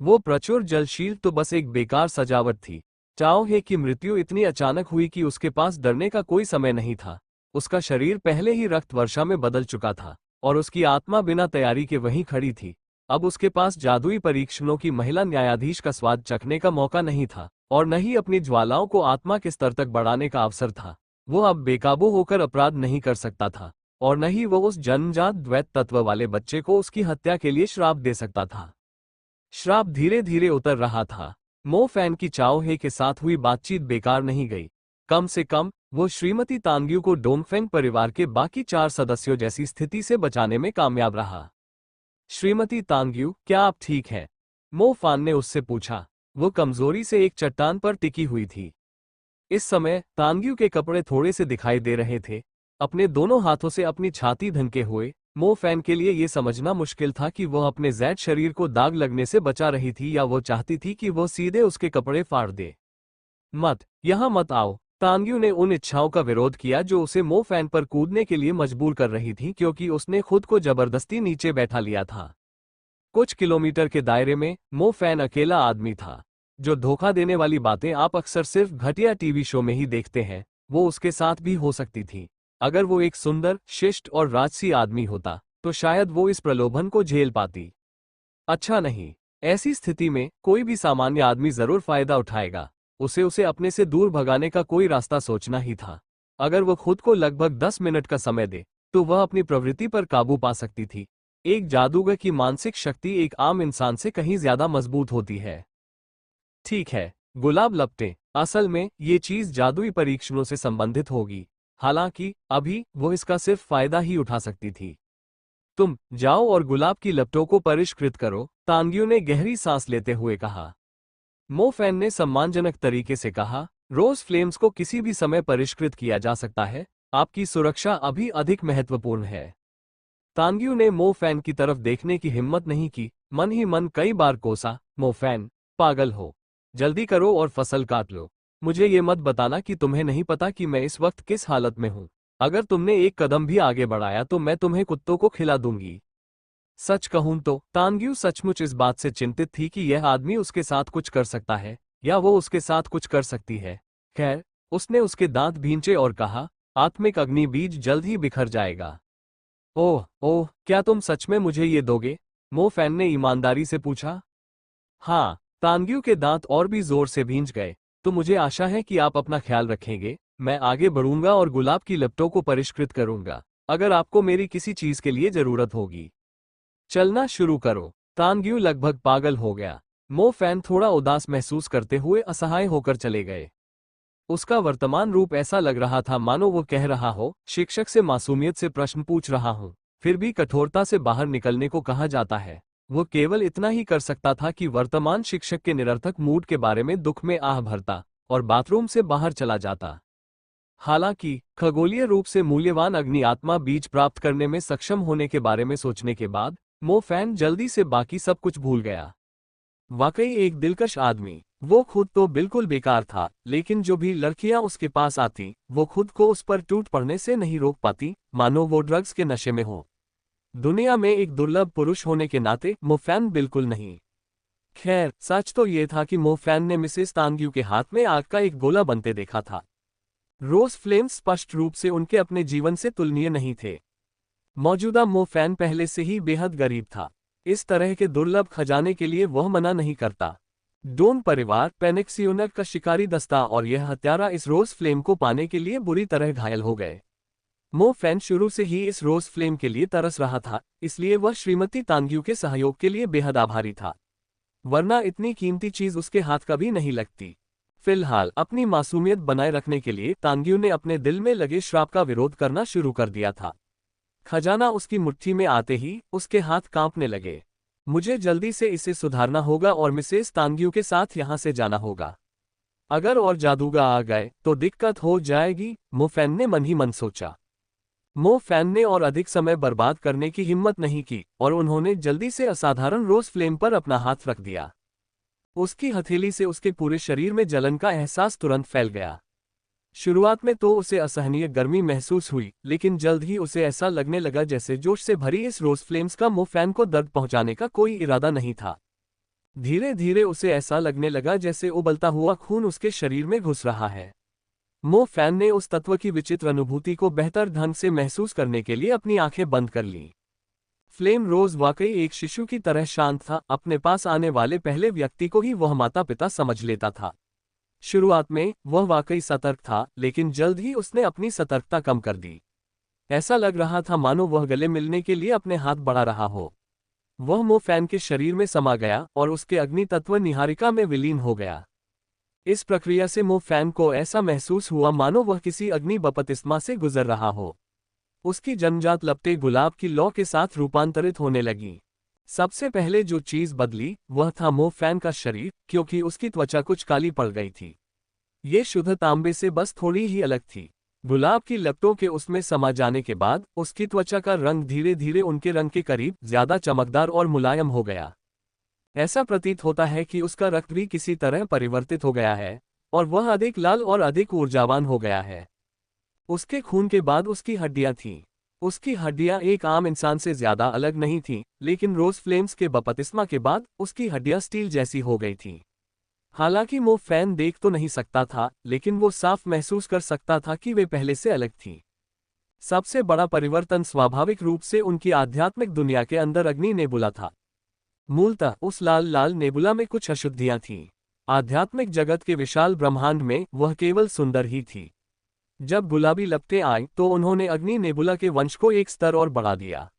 वो प्रचुर जलशील तो बस एक बेकार सजावट थी। चाओ हे की मृत्यु इतनी अचानक हुई कि उसके पास डरने का कोई समय नहीं था। उसका शरीर पहले ही रक्त वर्षा में बदल चुका था और उसकी आत्मा बिना तैयारी के वहीं खड़ी थी। अब उसके पास जादुई परीक्षणों की महिला न्यायाधीश का स्वाद चखने का मौका नहीं था और न ही अपनी ज्वालाओं को आत्मा के स्तर तक बढ़ाने का अवसर था। वो अब बेकाबू होकर अपराध नहीं कर सकता था और न ही वो उस जन्मजात द्वैत तत्व वाले बच्चे को उसकी हत्या के लिए श्राप दे सकता था। श्राप धीरे धीरे उतर रहा था। मो फैन की चाओ हे के साथ हुई बातचीत बेकार नहीं गई। कम से कम वो श्रीमती तांग्यू को डोंगफेंग परिवार के बाकी 4 सदस्यों जैसी स्थिति से बचाने में कामयाब रहा। श्रीमती तांग्यू, क्या आप ठीक हैं? मो फान ने उससे पूछा। वो कमजोरी से एक चट्टान पर टिकी हुई थी। इस समय तांग्यू के कपड़े थोड़े से दिखाई दे रहे थे। अपने दोनों हाथों से अपनी छाती धनके हुए, मो फैन के लिए यह समझना मुश्किल था कि वह अपने जैद शरीर को दाग लगने से बचा रही थी या वो चाहती थी कि वो सीधे उसके कपड़े फाड़ दे। मत, यहां मत आओ। तांग्यू ने उन इच्छाओं का विरोध किया जो उसे मो फैन पर कूदने के लिए मजबूर कर रही थी, क्योंकि उसने खुद को जबरदस्ती नीचे बैठा लिया था। कुछ किलोमीटर के दायरे में मो फैन अकेला आदमी था। जो धोखा देने वाली बातें आप अक्सर सिर्फ घटिया टीवी शो में ही देखते हैं, वो उसके साथ भी हो सकती थी। अगर वो एक सुंदर, शिष्ट और राजसी आदमी होता तो शायद वो इस प्रलोभन को झेल पाती। अच्छा नहीं, ऐसी स्थिति में कोई भी सामान्य आदमी जरूर फायदा उठाएगा। उसे अपने से दूर भगाने का कोई रास्ता सोचना ही था। अगर वो खुद को लगभग 10 मिनट का समय दे तो वह अपनी प्रवृत्ति पर काबू पा सकती थी। एक जादूगर की मानसिक शक्ति एक आम इंसान से कहीं ज्यादा मजबूत होती है। ठीक है, गुलाब लपटें। असल में ये चीज जादुई परीक्षणों से संबंधित होगी। हालांकि अभी वो इसका सिर्फ फायदा ही उठा सकती थी। तुम जाओ और गुलाब की लपटों को परिष्कृत करो, तांग्यू ने गहरी सांस लेते हुए कहा। मो फैन ने सम्मानजनक तरीके से कहा, रोज फ्लेम्स को किसी भी समय परिष्कृत किया जा सकता है, आपकी सुरक्षा अभी अधिक महत्वपूर्ण है। तांग्यू ने मो फैन की तरफ देखने की हिम्मत नहीं की, मन ही मन कई बार कोसा, मो फैन, पागल हो। जल्दी करो और फसल काट लो। मुझे ये मत बताना कि तुम्हें नहीं पता कि मैं इस वक्त किस हालत में हूं। अगर तुमने एक कदम भी आगे बढ़ाया तो मैं तुम्हें कुत्तों को खिला दूंगी। सच कहूं तो तांग्यू सचमुच इस बात से चिंतित थी कि यह आदमी उसके साथ कुछ कर सकता है, या वो उसके साथ कुछ कर सकती है। खैर, उसने उसके दांत भींचे और कहा, आत्मिक अग्नि बीज जल्द ही बिखर जाएगा। ओह ओह, क्या तुम सच में मुझे ये दोगे? मो फैन ने ईमानदारी से पूछा। हाँ, तांग्यू के दांत और भी जोर से भींच गए। तो मुझे आशा है कि आप अपना ख्याल रखेंगे। मैं आगे बढ़ूंगा और गुलाब की लपटों को परिष्कृत करूंगा, अगर आपको मेरी किसी चीज के लिए जरूरत होगी। चलना शुरू करो। तांग्यू लगभग पागल हो गया। मो फैन थोड़ा उदास महसूस करते हुए असहाय होकर चले गए। उसका वर्तमान रूप ऐसा लग रहा था मानो वो कह रहा हो, शिक्षक से मासूमियत से प्रश्न पूछ रहा हूं, फिर भी कठोरता से बाहर निकलने को कहा जाता है। वो केवल इतना ही कर सकता था कि वर्तमान शिक्षक के निरर्थक मूड के बारे में दुख में आह भरता और बाथरूम से बाहर चला जाता। हालांकि खगोलीय रूप से मूल्यवान अग्नि आत्मा बीज प्राप्त करने में सक्षम होने के बारे में सोचने के बाद मो फैन जल्दी से बाकी सब कुछ भूल गया। वाकई एक दिलकश आदमी। वो खुद तो बिल्कुल बेकार था, लेकिन जो भी लड़कियां उसके पास आती वो खुद को उस पर टूट पड़ने से नहीं रोक पाती, मानो वो ड्रग्स के नशे में हो। दुनिया में एक दुर्लभ पुरुष होने के नाते मो फैन बिल्कुल नहीं। खैर, सच तो ये था कि मो फैन ने मिसेस तांग्यू के हाथ में आग का एक गोला बनते देखा था। रोज फ्लेम्स स्पष्ट रूप से उनके अपने जीवन से तुलनीय नहीं थे। मौजूदा मो फैन पहले से ही बेहद गरीब था। इस तरह के दुर्लभ खजाने के लिए वह मना नहीं करता। डोन परिवार, पेनिक्सियोनर का शिकारी दस्ता और यह हत्यारा इस रोज फ्लेम को पाने के लिए बुरी तरह घायल हो गए। मो फैन शुरू से ही इस रोज फ्लेम के लिए तरस रहा था, इसलिए वह श्रीमती तांग्यू के सहयोग के लिए बेहद आभारी था। वरना इतनी कीमती चीज उसके हाथ कभी नहीं लगती। फिलहाल अपनी मासूमियत बनाए रखने के लिए तांग्यू ने अपने दिल में लगे श्राप का विरोध करना शुरू कर दिया था। खजाना उसकी मुट्ठी में आते ही उसके हाथ कांपने लगे। मुझे जल्दी से इसे सुधारना होगा और मिसेस तांग्यू के साथ यहां से जाना होगा। अगर और जादूगर आ गए तो दिक्कत हो जाएगी, मो फैन ने मन ही मन सोचा। मो फैन ने और अधिक समय बर्बाद करने की हिम्मत नहीं की और उन्होंने जल्दी से असाधारण रोज फ्लेम पर अपना हाथ रख दिया। उसकी हथेली से उसके पूरे शरीर में जलन का एहसास तुरंत फैल गया। शुरुआत में तो उसे असहनीय गर्मी महसूस हुई, लेकिन जल्द ही उसे ऐसा लगने लगा जैसे जोश से भरी इस रोज फ्लेम्स का मो फैन को दर्द पहुंचाने का कोई इरादा नहीं था। धीरे धीरे उसे ऐसा लगने लगा जैसे उबलता हुआ खून उसके शरीर में घुस रहा है। मो फैन ने उस तत्व की विचित्र अनुभूति को बेहतर ढंग से महसूस करने के लिए अपनी आंखें बंद कर लीं। फ्लेम रोज वाकई एक शिशु की तरह शांत था। अपने पास आने वाले पहले व्यक्ति को ही वह माता पिता समझ लेता था। शुरुआत में वह वाकई सतर्क था, लेकिन जल्द ही उसने अपनी सतर्कता कम कर दी। ऐसा लग रहा था मानो वह गले मिलने के लिए अपने हाथ बढ़ा रहा हो। वह मो फैन के शरीर में समा गया और उसके अग्नि तत्व निहारिका में विलीन हो गया। इस प्रक्रिया से मो फैन को ऐसा महसूस हुआ मानो वह किसी अग्नि बपतिस्मा से गुजर रहा हो। उसकी जन्मजात लपटें गुलाब की लौ के साथ रूपांतरित होने लगीं। सबसे पहले जो चीज बदली वह था मो फैन का शरीर, क्योंकि उसकी त्वचा कुछ काली पड़ गई थी। ये शुद्ध तांबे से बस थोड़ी ही अलग थी। गुलाब की लपटों के उसमें समा जाने के बाद उसकी त्वचा का रंग धीरे धीरे उनके रंग के करीब ज्यादा चमकदार और मुलायम हो गया। ऐसा प्रतीत होता है कि उसका रक्त भी किसी तरह परिवर्तित हो गया है और वह अधिक लाल और अधिक ऊर्जावान हो गया है। उसके खून के बाद उसकी हड्डियां थीं। उसकी हड्डियां एक आम इंसान से ज्यादा अलग नहीं थीं, लेकिन रोज फ्लेम्स के बपतिस्मा के बाद उसकी हड्डियां स्टील जैसी हो गई थीं। हालांकि मो फैन देख तो नहीं सकता था, लेकिन वो साफ महसूस कर सकता था कि वे पहले से अलग थीं। सबसे बड़ा परिवर्तन स्वाभाविक रूप से उनकी आध्यात्मिक दुनिया के अंदर अग्नि नेबुला था। मूलतः उस लाल लाल नेबुला में कुछ अशुद्धियां थीं। आध्यात्मिक जगत के विशाल ब्रह्मांड में वह केवल सुंदर ही थी। जब गुलाबी लपटें आईं तो उन्होंने अग्नि नेबुला के वंश को एक स्तर और बढ़ा दिया।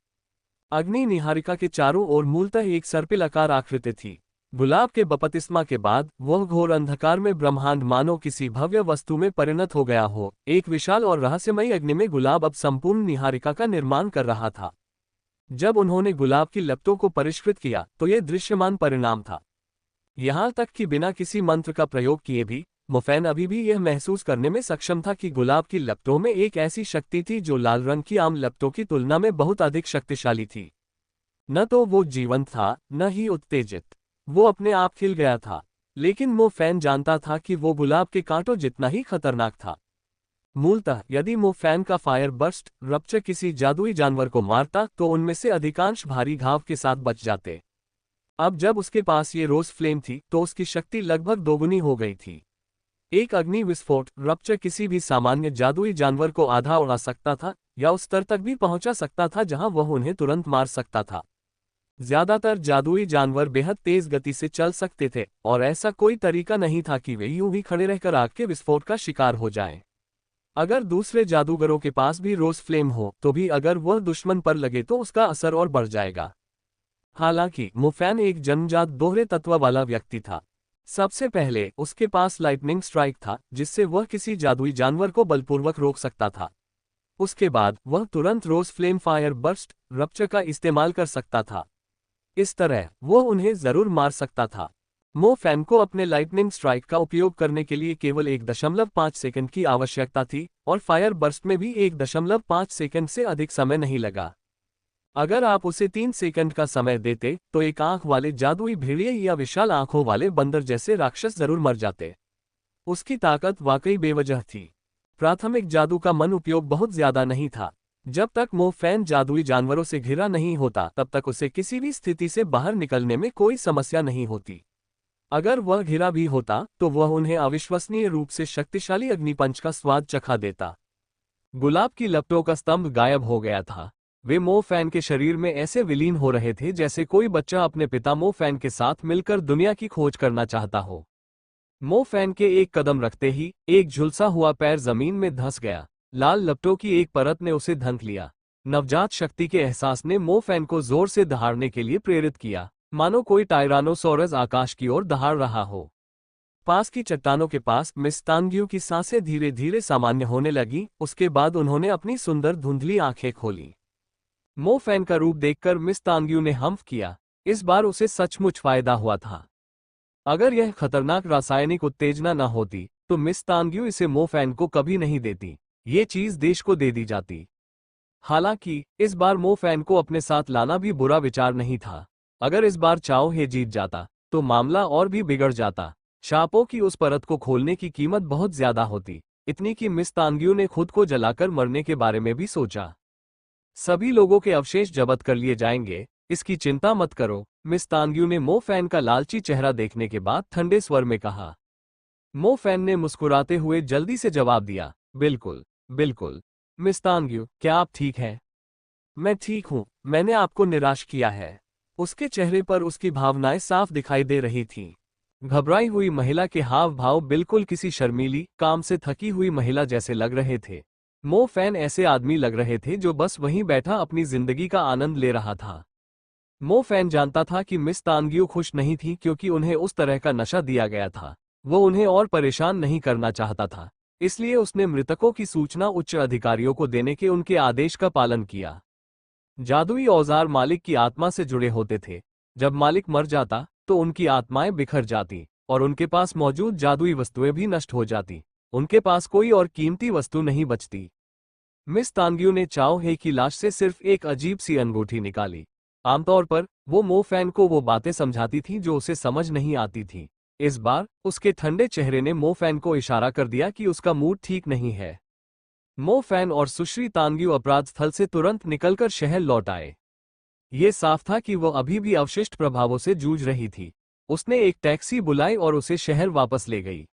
अग्नि निहारिका के चारों ओर मूलतः एक सर्पिलाकार आकृति थी। गुलाब के बपतिस्मा के बाद वह घोर अंधकार में ब्रह्मांड मानो किसी भव्य वस्तु में परिणत हो गया हो। एक विशाल और रहस्यमयी अग्नि में गुलाब अब संपूर्ण निहारिका का निर्माण कर रहा था। जब उन्होंने गुलाब की लपटों को परिष्कृत किया तो यह दृश्यमान परिणाम था। यहां तक कि बिना किसी मंत्र का प्रयोग किए भी मोफैन अभी भी यह महसूस करने में सक्षम था कि गुलाब की लपटों में एक ऐसी शक्ति थी जो लाल रंग की आम लपटों की तुलना में बहुत अधिक शक्तिशाली थी। न तो वो जीवंत था, न ही उत्तेजित। वो अपने आप खिल गया था, लेकिन मोफैन जानता था कि वो गुलाब के कांटों जितना ही खतरनाक था। मूलतः यदि मोफैन का फायर बर्स्ट रप्चर किसी जादुई जानवर को मारता तो उनमें से अधिकांश भारी घाव के साथ बच जाते। अब जब उसके पास ये रोज फ्लेम थी तो उसकी शक्ति लगभग दोगुनी हो गई थी। एक अग्नि विस्फोट रप्चर किसी भी सामान्य जादुई जानवर को आधा उड़ा सकता था या उस स्तर तक भी पहुंचा सकता था जहां वह उन्हें तुरंत मार सकता था। ज्यादातर जादुई जानवर बेहद तेज गति से चल सकते थे और ऐसा कोई तरीका नहीं था कि वे यूं ही खड़े रहकर आग के विस्फोट का शिकार हो जाएं। अगर दूसरे जादूगरों के पास भी रोज फ्लेम हो तो भी अगर वह दुश्मन पर लगे तो उसका असर और बढ़ जाएगा। हालांकि मोफैन एक जन्मजात दोहरे तत्व वाला व्यक्ति था। सबसे पहले उसके पास लाइटनिंग स्ट्राइक था जिससे वह किसी जादुई जानवर को बलपूर्वक रोक सकता था। उसके बाद वह तुरंत रोज फ्लेम फायर बर्स्ट रप्चर का इस्तेमाल कर सकता था। इस तरह वो उन्हें जरूर मार सकता था। मोफैन को अपने लाइटनिंग स्ट्राइक का उपयोग करने के लिए केवल 1.5 सेकंड की आवश्यकता थी और फायर बर्स्ट में भी 1.5 सेकंड से अधिक समय नहीं लगा। अगर आप उसे 3 सेकंड का समय देते तो एक आंख वाले जादुई भेड़िए या विशाल आंखों वाले बंदर जैसे राक्षस जरूर मर जाते। उसकी ताकत वाकई बेवजह थी। प्राथमिक जादू का मन उपयोग बहुत ज्यादा नहीं था। जब तक मोफैन जादुई जानवरों से घिरा नहीं होता तब तक उसे किसी भी स्थिति से बाहर निकलने में कोई समस्या नहीं होती। अगर वह घिरा भी होता तो वह उन्हें अविश्वसनीय रूप से शक्तिशाली अग्निपंच का स्वाद चखा देता। गुलाब की लपटों का स्तंभ गायब हो गया था। वे मोफैन के शरीर में ऐसे विलीन हो रहे थे जैसे कोई बच्चा अपने पिता मोफैन के साथ मिलकर दुनिया की खोज करना चाहता हो। मोफैन के एक कदम रखते ही एक झुलसा हुआ पैर जमीन में धंस गया। लाल लपटों की एक परत ने उसे ढंक लिया। नवजात शक्ति के एहसास ने मोफैन को जोर से दहाड़ने के लिए प्रेरित किया, मानो कोई टायरानोसोरस आकाश की ओर दहाड़ रहा हो। पास की चट्टानों के पास मिस तांग्यू की सांसें धीरे धीरे सामान्य होने लगी। उसके बाद उन्होंने अपनी सुंदर धुंधली आंखें खोली। मोफैन का रूप देखकर मिस तांग्यू ने हम्फ किया। इस बार उसे सचमुच फायदा हुआ था। अगर यह खतरनाक रासायनिक उत्तेजना न होती तो मिस तांग्यू इसे मोफैन को कभी नहीं देती। ये चीज देश को दे दी जाती। हालांकि इस बार मोफैन को अपने साथ लाना भी बुरा विचार नहीं था। अगर इस बार चाओ हे जीत जाता तो मामला और भी बिगड़ जाता। शापों की उस परत को खोलने की कीमत बहुत ज्यादा होती, इतनी कि मिस तांग्यू ने खुद को जलाकर मरने के बारे में भी सोचा। सभी लोगों के अवशेष जब्त कर लिए जाएंगे, इसकी चिंता मत करो, मिस तांग्यू ने मोफैन का लालची चेहरा देखने के बाद ठंडे स्वर में कहा। मोफैन ने मुस्कुराते हुए जल्दी से जवाब दिया, बिल्कुल बिल्कुल मिस तांग्यू, क्या आप ठीक हैं? मैं ठीक हूं, मैंने आपको निराश किया है। उसके चेहरे पर उसकी भावनाएं साफ दिखाई दे रही थीं। घबराई हुई महिला के हाव भाव बिल्कुल किसी शर्मीली, काम से थकी हुई महिला जैसे लग रहे थे। मोफैन ऐसे आदमी लग रहे थे जो बस वहीं बैठा अपनी जिंदगी का आनंद ले रहा था। मोफैन जानता था कि मिस तांग्यू खुश नहीं थी क्योंकि उन्हें उस तरह का नशा दिया गया था। वो उन्हें और परेशान नहीं करना चाहता था, इसलिए उसने मृतकों की सूचना उच्च अधिकारियों को देने के उनके आदेश का पालन किया। जादुई औजार मालिक की आत्मा से जुड़े होते थे। जब मालिक मर जाता तो उनकी आत्माएं बिखर जाती और उनके पास मौजूद जादुई वस्तुएं भी नष्ट हो जाती। उनके पास कोई और कीमती वस्तु नहीं बचती। मिस तांग्यू ने चाओ हे की लाश से सिर्फ एक अजीब सी अंगूठी निकाली। आमतौर पर वो मोफैन को वो बातें समझाती थी जो उसे समझ नहीं आती थी। इस बार उसके ठंडे चेहरे ने मोफैन को इशारा कर दिया कि उसका मूड ठीक नहीं है। मोफैन और सुश्री तांग्यू अपराध स्थल से तुरंत निकलकर शहर लौट आए। ये साफ था कि वो अभी भी अवशिष्ट प्रभावों से जूझ रही थी। उसने एक टैक्सी बुलाई और उसे शहर वापस ले गई।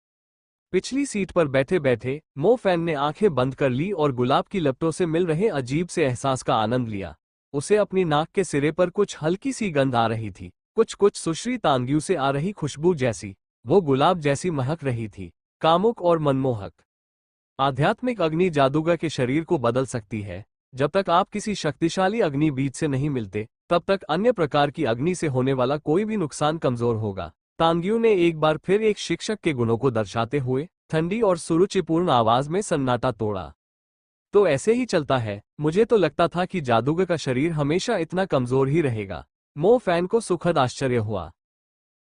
पिछली सीट पर बैठे बैठे मोफैन ने आंखें बंद कर ली और गुलाब की लपटों से मिल रहे अजीब से एहसास का आनंद लिया। उसे अपनी नाक के सिरे पर कुछ हल्की सी गंध आ रही थी, कुछ सुश्री तांग्यू से आ रही खुशबू जैसी। वो गुलाब जैसी महक रही थी, कामुक और मनमोहक। आध्यात्मिक अग्नि जादूगर के शरीर को बदल सकती है। जब तक आप किसी शक्तिशाली अग्नि बीज से नहीं मिलते तब तक अन्य प्रकार की अग्नि से होने वाला कोई भी नुकसान कमजोर होगा। तांग्यू ने एक बार फिर एक शिक्षक के गुणों को दर्शाते हुए ठंडी और सुरुचिपूर्ण आवाज में सन्नाटा तोड़ा। तो ऐसे ही चलता है, मुझे तो लगता था कि जादूगर का शरीर हमेशा इतना कमजोर ही रहेगा। मोफैन को सुखद आश्चर्य हुआ।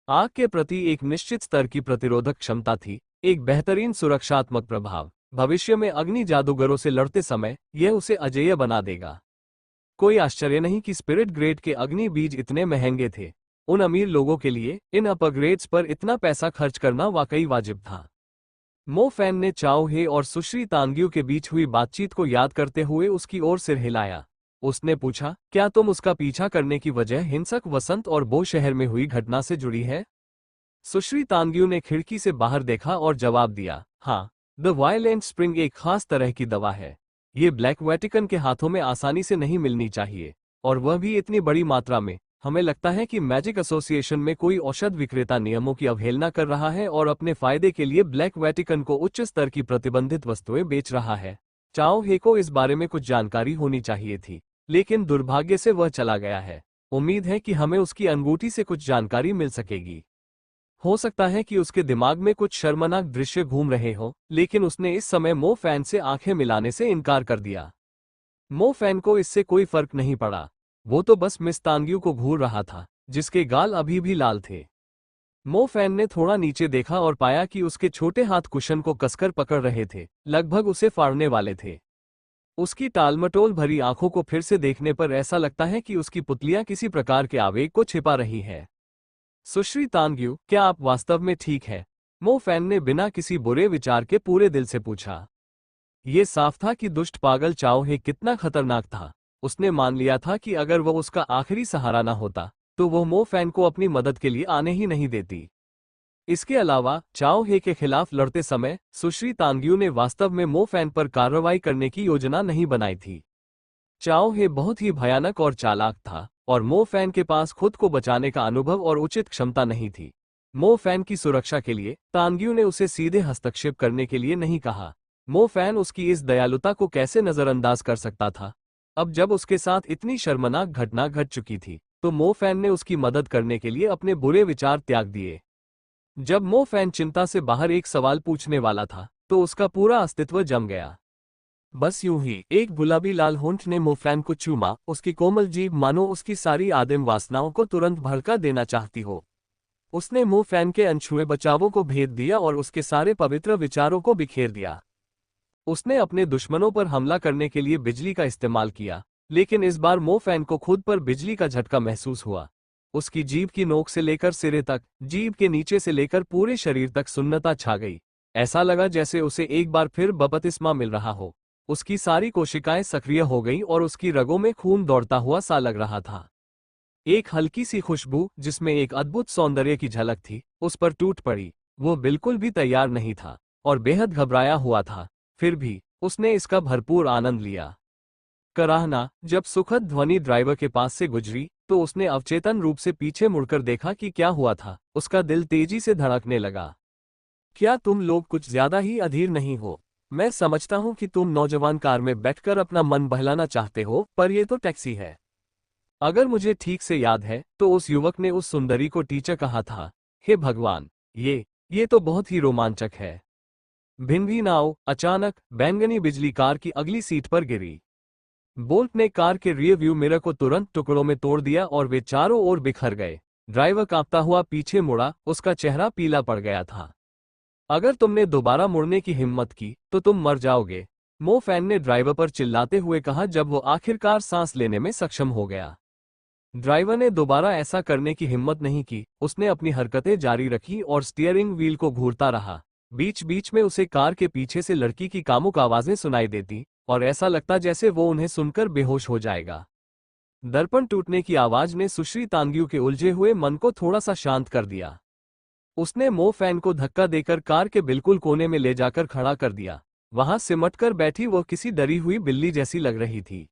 आग के प्रति एक निश्चित स्तर की प्रतिरोधक क्षमता थी, एक बेहतरीन सुरक्षात्मक प्रभाव। भविष्य में अग्नि जादूगरों से लड़ते समय यह उसे अजेय बना देगा। कोई आश्चर्य नहीं कि स्पिरिट ग्रेड के अग्नि बीज इतने महंगे थे। उन अमीर लोगों के लिए इन अपग्रेड्स पर इतना पैसा खर्च करना वाकई वाजिब था। मो फैन ने चाओ हे और सुश्री तांग्यू के बीच हुई बातचीत को याद करते हुए उसकी ओर सिर हिलाया। उसने पूछा, क्या तुम उसका पीछा करने की वजह हिंसक वसंत और बो शहर में हुई घटना से जुड़ी है? सुश्री तांग्यू ने खिड़की से बाहर देखा और जवाब दिया, हाँ, द वायलेंट स्प्रिंग एक खास तरह की दवा है। ये ब्लैक वेटिकन के हाथों में आसानी से नहीं मिलनी चाहिए, और वह भी इतनी बड़ी मात्रा में। हमें लगता है कि मैजिक एसोसिएशन में कोई औषध विक्रेता नियमों की अवहेलना कर रहा है और अपने फायदे के लिए ब्लैक वेटिकन को उच्च स्तर की प्रतिबंधित वस्तुएं बेच रहा है। चाओ हे को इस बारे में कुछ जानकारी होनी चाहिए थी, लेकिन दुर्भाग्य से वह चला गया है। उम्मीद है कि हमें उसकी अंगूठी से कुछ जानकारी मिल सकेगी। हो सकता है कि उसके दिमाग में कुछ शर्मनाक दृश्य घूम रहे हों, लेकिन उसने इस समय मो फैन से आंखें मिलाने से इनकार कर दिया। मो फैन को इससे कोई फर्क नहीं पड़ा। वो तो बस मिस तांग्यू को घूर रहा था, जिसके गाल अभी भी लाल थे। मो फैन ने थोड़ा नीचे देखा और पाया कि उसके छोटे हाथ कुशन को कसकर पकड़ रहे थे, लगभग उसे फाड़ने वाले थे। उसकी टालमटोल भरी आंखों को फिर से देखने पर ऐसा लगता है कि उसकी पुतलियां किसी प्रकार के आवेग को छिपा रही है। सुश्री तांग्यू, क्या आप वास्तव में ठीक है? मो फैन ने बिना किसी बुरे विचार के पूरे दिल से पूछा। ये साफ था कि दुष्ट पागल चाओ हे कितना खतरनाक था। उसने मान लिया था कि अगर वह उसका आखिरी सहारा न होता, तो वह मो फैन को अपनी मदद के लिए आने ही नहीं देती। इसके अलावा चाओ हे के खिलाफ लड़ते समय सुश्री तांग्यू ने वास्तव में मो फैन पर कार्रवाई करने की योजना नहीं बनाई थी। चाओ हे बहुत ही भयानक और चालाक था, और मो फैन के पास खुद को बचाने का अनुभव और उचित क्षमता नहीं थी। मो फैन की सुरक्षा के लिए तांग्यू ने उसे सीधे हस्तक्षेप करने के लिए नहीं कहा। मो फैन उसकी इस दयालुता को कैसे नजरअंदाज कर सकता था? अब जब उसके साथ इतनी शर्मनाक घटना घट चुकी थी, तो मो फैन ने उसकी मदद करने के लिए अपने बुरे विचार त्याग दिए। जब मो फैन चिंता से बाहर एक सवाल पूछने वाला था, तो उसका पूरा अस्तित्व जम गया। बस यूं ही एक गुलाबी लाल होंठ ने मो फैन को चूमा, उसकी कोमल जीभ मानो उसकी सारी आदिम वासनाओं को तुरंत भड़का देना चाहती हो। उसने मो फैन के अनछुए बचावों को भेद दिया और उसके सारे पवित्र विचारों को बिखेर दिया। उसने अपने दुश्मनों पर हमला करने के लिए बिजली का इस्तेमाल किया, लेकिन इस बार मो फैन को खुद पर बिजली का झटका महसूस हुआ। उसकी जीभ की नोक से लेकर सिरे तक, जीभ के नीचे से लेकर पूरे शरीर तक सुन्नता छा गई। ऐसा लगा जैसे उसे एक बार फिर बपतिस्मा मिल रहा हो। उसकी सारी कोशिकाएं सक्रिय हो गईं और उसकी रगों में खून दौड़ता हुआ सा लग रहा था। एक हल्की सी खुशबू, जिसमें एक अद्भुत सौंदर्य की झलक थी, उस पर टूट पड़ी। वो बिल्कुल भी तैयार नहीं था और बेहद घबराया हुआ था, फिर भी उसने इसका भरपूर आनंद लिया। कराहना, जब सुखद ध्वनि ड्राइवर के पास से गुजरी, तो उसने अवचेतन रूप से पीछे मुड़कर देखा कि क्या हुआ था। उसका दिल तेजी से धड़कने लगा। क्या तुम लोग कुछ ज्यादा ही अधीर नहीं हो? मैं समझता हूं कि तुम नौजवान कार में बैठकर अपना मन बहलाना चाहते हो, पर यह तो टैक्सी है। अगर मुझे ठीक से याद है, तो उस युवक ने उस सुंदरी को टीचर कहा था। हे भगवान, ये तो बहुत ही रोमांचक है। भिनभी नाव अचानक बैंगनी बिजली कार की अगली सीट पर गिरी। बोल्ट ने कार के रियर व्यू मिरर को तुरंत टुकड़ों में तोड़ दिया और वे चारों ओर बिखर गए। ड्राइवर कांपता हुआ पीछे मुड़ा, उसका चेहरा पीला पड़ गया था। अगर तुमने दोबारा मुड़ने की हिम्मत की, तो तुम मर जाओगे, मो फैन ने ड्राइवर पर चिल्लाते हुए कहा जब वो आखिरकार सांस लेने में सक्षम हो गया। ड्राइवर ने दोबारा ऐसा करने की हिम्मत नहीं की। उसने अपनी हरकतें जारी रखी और स्टीयरिंग व्हील को घूरता रहा। बीच बीच में उसे कार के पीछे से लड़की की कामुक आवाजें सुनाई देती, और ऐसा लगता जैसे वो उन्हें सुनकर बेहोश हो जाएगा। दर्पण टूटने की आवाज ने सुश्री तांग्यू के उलझे हुए मन को थोड़ा सा शांत कर दिया। उसने मो फैन को धक्का देकर कार के बिल्कुल कोने में ले जाकर खड़ा कर दिया। वहां सिमटकर बैठी वो किसी डरी हुई बिल्ली जैसी लग रही थी।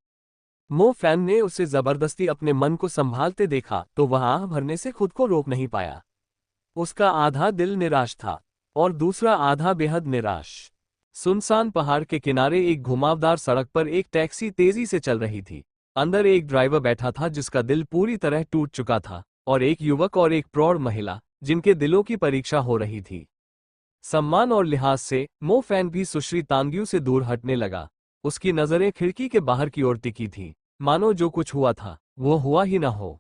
मो फैन ने उसे जबरदस्ती अपने मन को संभालते देखा, तो वह आह भरने से खुद को रोक नहीं पाया। उसका आधा दिल निराश था और दूसरा आधा बेहद निराश। सुनसान पहाड़ के किनारे एक घुमावदार सड़क पर एक टैक्सी तेजी से चल रही थी। अंदर एक ड्राइवर बैठा था जिसका दिल पूरी तरह टूट चुका था, और एक युवक और एक प्रौढ़ महिला, जिनके दिलों की परीक्षा हो रही थी। सम्मान और लिहाज से मो फैन भी सुश्री तांग्यू से दूर हटने लगा। उसकी नजरें खिड़की के बाहर की ओर टिकी थीं, मानो जो कुछ हुआ था वो हुआ ही न हो।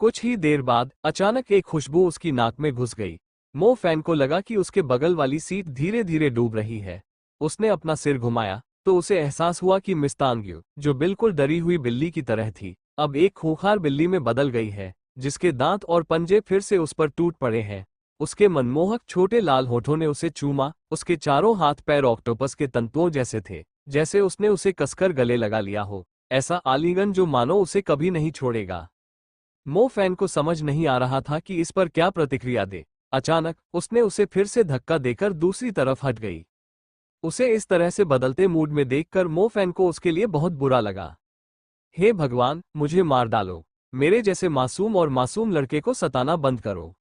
कुछ ही देर बाद अचानक एक खुशबू उसकी नाक में घुस गई। मो फैन को लगा कि उसके बगल वाली सीट धीरे धीरे डूब रही है। उसने अपना सिर घुमाया तो उसे एहसास हुआ कि मिस तांग्यू, जो बिल्कुल डरी हुई बिल्ली की तरह थी, अब एक खूंखार बिल्ली में बदल गई है, जिसके दांत और पंजे फिर से उस पर टूट पड़े हैं। उसके मनमोहक छोटे लाल होठों ने उसे चूमा। उसके चारों हाथ पैर ऑक्टोपस के तंतुओं जैसे थे, जैसे उसने उसे कसकर गले लगा लिया हो। ऐसा आलिंगन जो मानो उसे कभी नहीं छोड़ेगा। मो फैन को समझ नहीं आ रहा था कि इस पर क्या प्रतिक्रिया दे। अचानक उसने उसे फिर से धक्का देकर दूसरी तरफ हट गई। उसे इस तरह से बदलते मूड में देखकर मो फैन को उसके लिए बहुत बुरा लगा। हे भगवान, मुझे मार डालो। मेरे जैसे मासूम और मासूम लड़के को सताना बंद करो।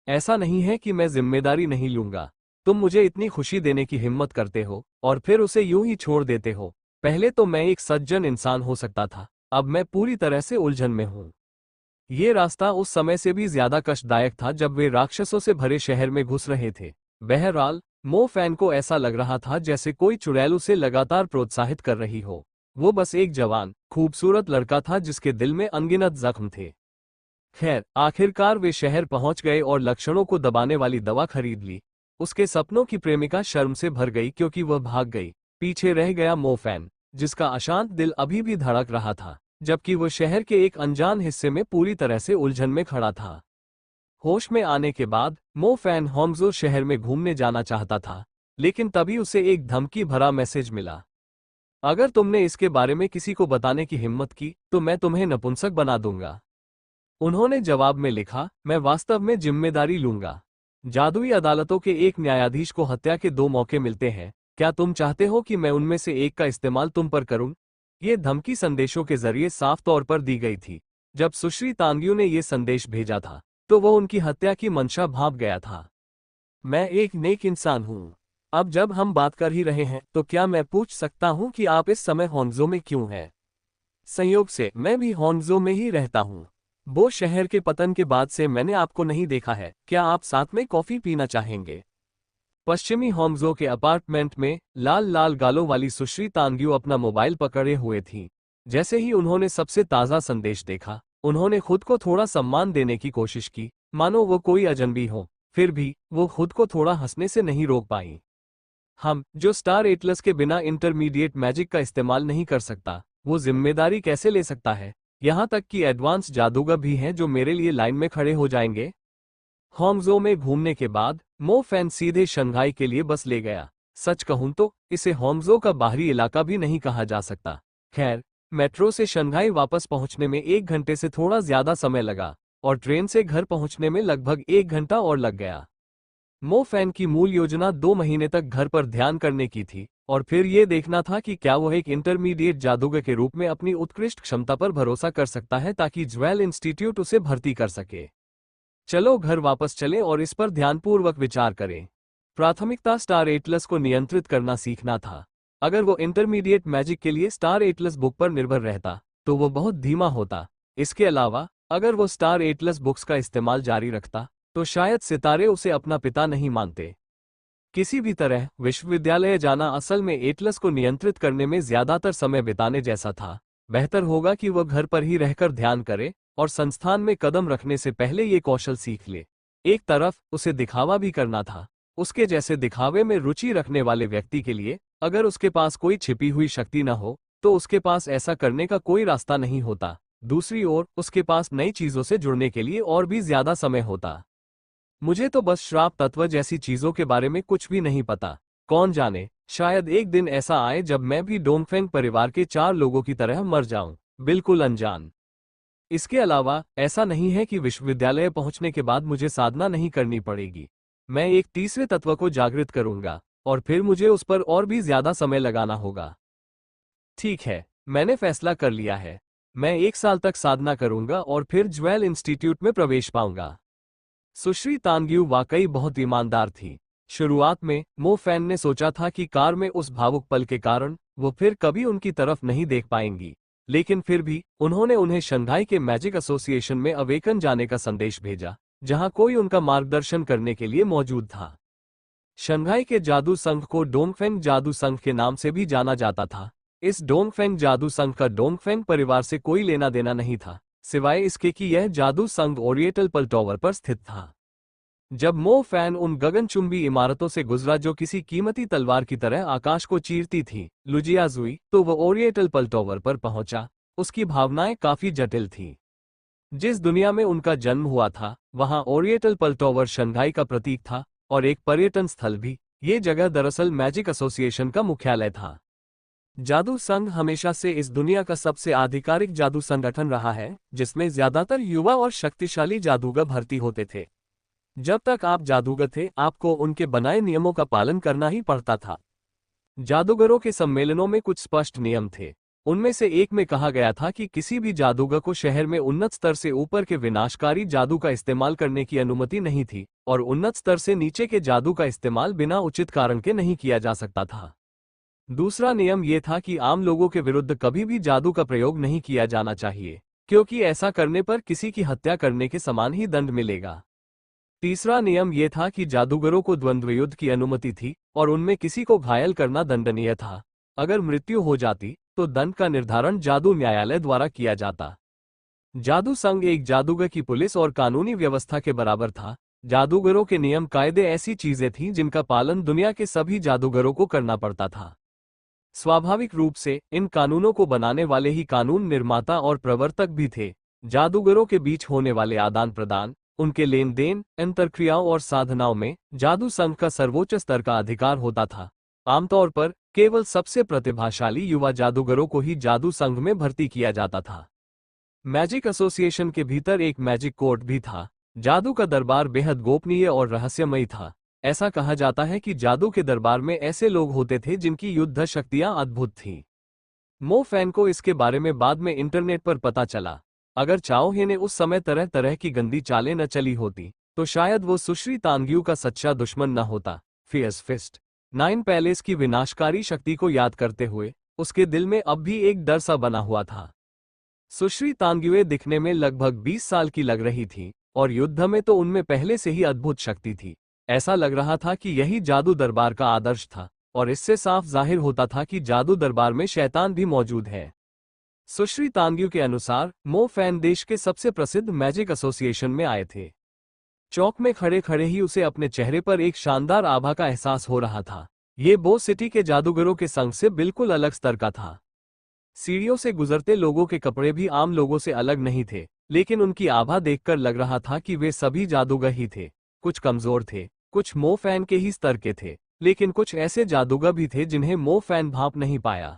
ऐसा नहीं है कि मैं जिम्मेदारी नहीं लूंगा। तुम मुझे इतनी खुशी देने की हिम्मत करते हो और फिर उसे यूं ही छोड़ देते हो। पहले तो मैं एक सज्जन इंसान हो सकता था, अब मैं पूरी तरह से उलझन में हूं। ये रास्ता उस समय से भी ज्यादा कष्टदायक था जब वे राक्षसों से भरे शहर में घुस रहे थे। बहरहाल, मो फैन को ऐसा लग रहा था जैसे कोई चुड़ैल उसे लगातार प्रोत्साहित कर रही हो। वो बस एक जवान, खूबसूरत लड़का था जिसके दिल में अनगिनत जख्म थे। खैर, आखिरकार वे शहर पहुंच गए और लक्षणों को दबाने वाली दवा खरीद ली। उसके सपनों की प्रेमिका शर्म से भर गई क्योंकि वह भाग गई। पीछे रह गया मो फैन, जिसका अशांत दिल अभी भी धड़क रहा था, जबकि वो शहर के एक अनजान हिस्से में पूरी तरह से उलझन में खड़ा था। होश में आने के बाद मो फैन होंगजो शहर में घूमने जाना चाहता था, लेकिन तभी उसे एक धमकी भरा मैसेज मिला। अगर तुमने इसके बारे में किसी को बताने की हिम्मत की तो मैं तुम्हें नपुंसक बना दूंगा। उन्होंने जवाब में लिखा, मैं वास्तव में जिम्मेदारी लूंगा। जादुई अदालतों के एक न्यायाधीश को हत्या के 2 मौके मिलते हैं। क्या तुम चाहते हो कि मैं उनमें से एक का इस्तेमाल तुम पर करूं? ये धमकी संदेशों के जरिए साफ तौर पर दी गई थी। जब सुश्री तांग्यू ने ये संदेश भेजा था तो वह उनकी हत्या की मंशा भांप गया था। मैं एक नेक इंसान हूं। अब जब हम बात कर ही रहे हैं तो क्या मैं पूछ सकता हूं कि आप इस समय होंगजो में क्यों हैं? संयोग से मैं भी होंगजो में ही रहता हूं। वो शहर के पतन के बाद से मैंने आपको नहीं देखा है। क्या आप साथ में कॉफी पीना चाहेंगे? पश्चिमी होंगजो के अपार्टमेंट में लाल लाल गालों वाली सुश्री तांग्यू अपना मोबाइल पकड़े हुए थी। जैसे ही उन्होंने सबसे ताज़ा संदेश देखा, उन्होंने खुद को थोड़ा सम्मान देने की कोशिश की, मानो वो कोई अजनबी हो। फिर भी वो खुद को थोड़ा हंसने से नहीं रोक पाई। हम, जो स्टार एटलस के बिना इंटरमीडिएट मैजिक का इस्तेमाल नहीं कर सकता, वो जिम्मेदारी कैसे ले सकता है? यहाँ तक कि एडवांस जादूगर भी हैं जो मेरे लिए लाइन में खड़े हो जाएंगे। होंगजो में घूमने के बाद मो फैन सीधे शंघाई के लिए बस ले गया। सच कहूं तो इसे होंगजो का बाहरी इलाका भी नहीं कहा जा सकता। खैर, मेट्रो से शंघाई वापस पहुंचने में 1 घंटे से थोड़ा ज्यादा समय लगा और ट्रेन से घर पहुंचने में लगभग 1 घंटा और लग गया। मो फैन की मूल योजना 2 महीने तक घर पर ध्यान करने की थी और फिर ये देखना था कि क्या वह एक इंटरमीडिएट जादूगर के रूप में अपनी उत्कृष्ट क्षमता पर भरोसा कर सकता है ताकि ज्वेल इंस्टीट्यूट उसे भर्ती कर सके। चलो घर वापस चलें और इस पर ध्यानपूर्वक विचार करें। प्राथमिकता स्टार एटलस को नियंत्रित करना सीखना था। अगर वो इंटरमीडिएट मैजिक के लिए स्टार एटलस बुक पर निर्भर रहता तो वो बहुत धीमा होता। इसके अलावा, अगर वो स्टार एटलस बुक्स का इस्तेमाल जारी रखता तो शायद सितारे उसे अपना पिता नहीं मानते। किसी भी तरह विश्वविद्यालय जाना असल में एटलस को नियंत्रित करने में ज्यादातर समय बिताने जैसा था। बेहतर होगा कि वह घर पर ही रहकर ध्यान करे और संस्थान में कदम रखने से पहले ये कौशल सीख ले। एक तरफ उसे दिखावा भी करना था। उसके जैसे दिखावे में रुचि रखने वाले व्यक्ति के लिए, अगर उसके पास कोई छिपी हुई शक्ति न हो तो उसके पास ऐसा करने का कोई रास्ता नहीं होता। दूसरी ओर, उसके पास नई चीजों से जुड़ने के लिए और भी ज्यादा समय होता। मुझे तो बस श्राप तत्व जैसी चीजों के बारे में कुछ भी नहीं पता। कौन जाने, शायद एक दिन ऐसा आए जब मैं भी डोंगफेंग परिवार के 4 लोगों की तरह मर जाऊं, बिल्कुल अनजान। इसके अलावा, ऐसा नहीं है कि विश्वविद्यालय पहुंचने के बाद मुझे साधना नहीं करनी पड़ेगी। मैं एक तीसरे तत्व को जागृत करूंगा और फिर मुझे उस पर और भी ज्यादा समय लगाना होगा। ठीक है, मैंने फैसला कर लिया है। मैं 1 साल तक साधना करूंगा और फिर ज्वेल इंस्टीट्यूट में प्रवेश पाऊंगा। सुश्री तांग्यू वाकई बहुत ईमानदार थी। शुरुआत में मो फैन ने सोचा था कि कार में उस भावुक पल के कारण वो फिर कभी उनकी तरफ नहीं देख पाएंगी, लेकिन फिर भी उन्होंने उन्हें शंघाई के मैजिक एसोसिएशन में अवेकन जाने का संदेश भेजा, जहां कोई उनका मार्गदर्शन करने के लिए मौजूद था। शंघाई के जादू संघ को डोंगफेंग जादू संघ के नाम से भी जाना जाता था। इस डोंगफेंग जादू संघ का डोंगफेंग परिवार से कोई लेना देना नहीं था, सिवाय इसके कि यह जादू संघ ओरिएंटल पल टॉवर पर स्थित था। जब मो फैन उन गगनचुंबी इमारतों से गुजरा जो किसी कीमती तलवार की तरह आकाश को चीरती थी, लुजियाजुई, तो वह ओरिएंटल पल टावर पर पहुंचा। उसकी भावनाएं काफी जटिल थीं। जिस दुनिया में उनका जन्म हुआ था, वहां ओरिएंटल पल टावर शंघाई का प्रतीक था और एक पर्यटन स्थल भी। ये जगह दरअसल मैजिक एसोसिएशन का मुख्यालय था। जादू संघ हमेशा से इस दुनिया का सबसे आधिकारिक जादू संगठन रहा है, जिसमें ज्यादातर युवा और शक्तिशाली जादूगर भर्ती होते थे। जब तक आप जादूगर थे, आपको उनके बनाए नियमों का पालन करना ही पड़ता था। जादूगरों के सम्मेलनों में कुछ स्पष्ट नियम थे। उनमें से एक में कहा गया था कि किसी भी जादूगर को शहर में उन्नत स्तर से ऊपर के विनाशकारी जादू का इस्तेमाल करने की अनुमति नहीं थी, और उन्नत स्तर से नीचे के जादू का इस्तेमाल बिना उचित कारण के नहीं किया जा सकता था। दूसरा नियम यह था कि आम लोगों के विरुद्ध कभी भी जादू का प्रयोग नहीं किया जाना चाहिए, क्योंकि ऐसा करने पर किसी की हत्या करने के समान ही दंड मिलेगा। तीसरा नियम यह था कि जादूगरों को द्वंद्व युद्ध की अनुमति थी और उनमें किसी को घायल करना दंडनीय था। अगर मृत्यु हो जाती तो दंड का निर्धारण जादू न्यायालय द्वारा किया जाता। जादू संघ एक जादूगर की पुलिस और कानूनी व्यवस्था के बराबर था। जादूगरों के नियम कायदे ऐसी चीजें थीं जिनका पालन दुनिया के सभी जादूगरों को करना पड़ता था। स्वाभाविक रूप से इन कानूनों को बनाने वाले ही कानून निर्माता और प्रवर्तक भी थे। जादूगरों के बीच होने वाले आदान प्रदान, उनके लेन देन, अंतर्क्रियाओं और साधनाओं में जादू संघ का सर्वोच्च स्तर का अधिकार होता था। आमतौर पर केवल सबसे प्रतिभाशाली युवा जादूगरों को ही जादू संघ में भर्ती किया जाता था। मैजिक एसोसिएशन के भीतर एक मैजिक कोर्ट भी था। जादू का दरबार बेहद गोपनीय और रहस्यमयी था। ऐसा कहा जाता है कि जादू के दरबार में ऐसे लोग होते थे जिनकी युद्ध शक्तियां अद्भुत थीं। मो फैन को इसके बारे में बाद में इंटरनेट पर पता चला। अगर चाओ हे ने उस समय तरह तरह की गंदी चालें न चली होती, तो शायद वो सुश्री तांग्यू का सच्चा दुश्मन न होता। फियर्स फिस्ट 9 पैलेस की विनाशकारी शक्ति को याद करते हुए उसके दिल में अब भी एक डर सा बना हुआ था। सुश्री तांग्युए दिखने में लगभग 20 साल की लग रही थी और युद्ध में तो उनमें पहले से ही अद्भुत शक्ति थी। ऐसा लग रहा था कि यही जादू दरबार का आदर्श था, और इससे साफ जाहिर होता था कि जादू दरबार में शैतान भी मौजूद है। सुश्री तांग्यू के अनुसार मो फैन देश के सबसे प्रसिद्ध मैजिक एसोसिएशन में आए थे। चौक में खड़े खड़े ही उसे अपने चेहरे पर एक शानदार आभा का एहसास हो रहा था। ये बो सिटी के जादूगरों के संग से बिल्कुल अलग स्तर का था। सीढ़ियों से गुजरते लोगों के कपड़े भी आम लोगों से अलग नहीं थे, लेकिन उनकी आभा देखकर लग रहा था कि वे सभी जादूगर ही थे। कुछ कमजोर थे, कुछ मो फैन के ही स्तर के थे, लेकिन कुछ ऐसे जादूगर भी थे जिन्हें मो फैन भांप नहीं पाया।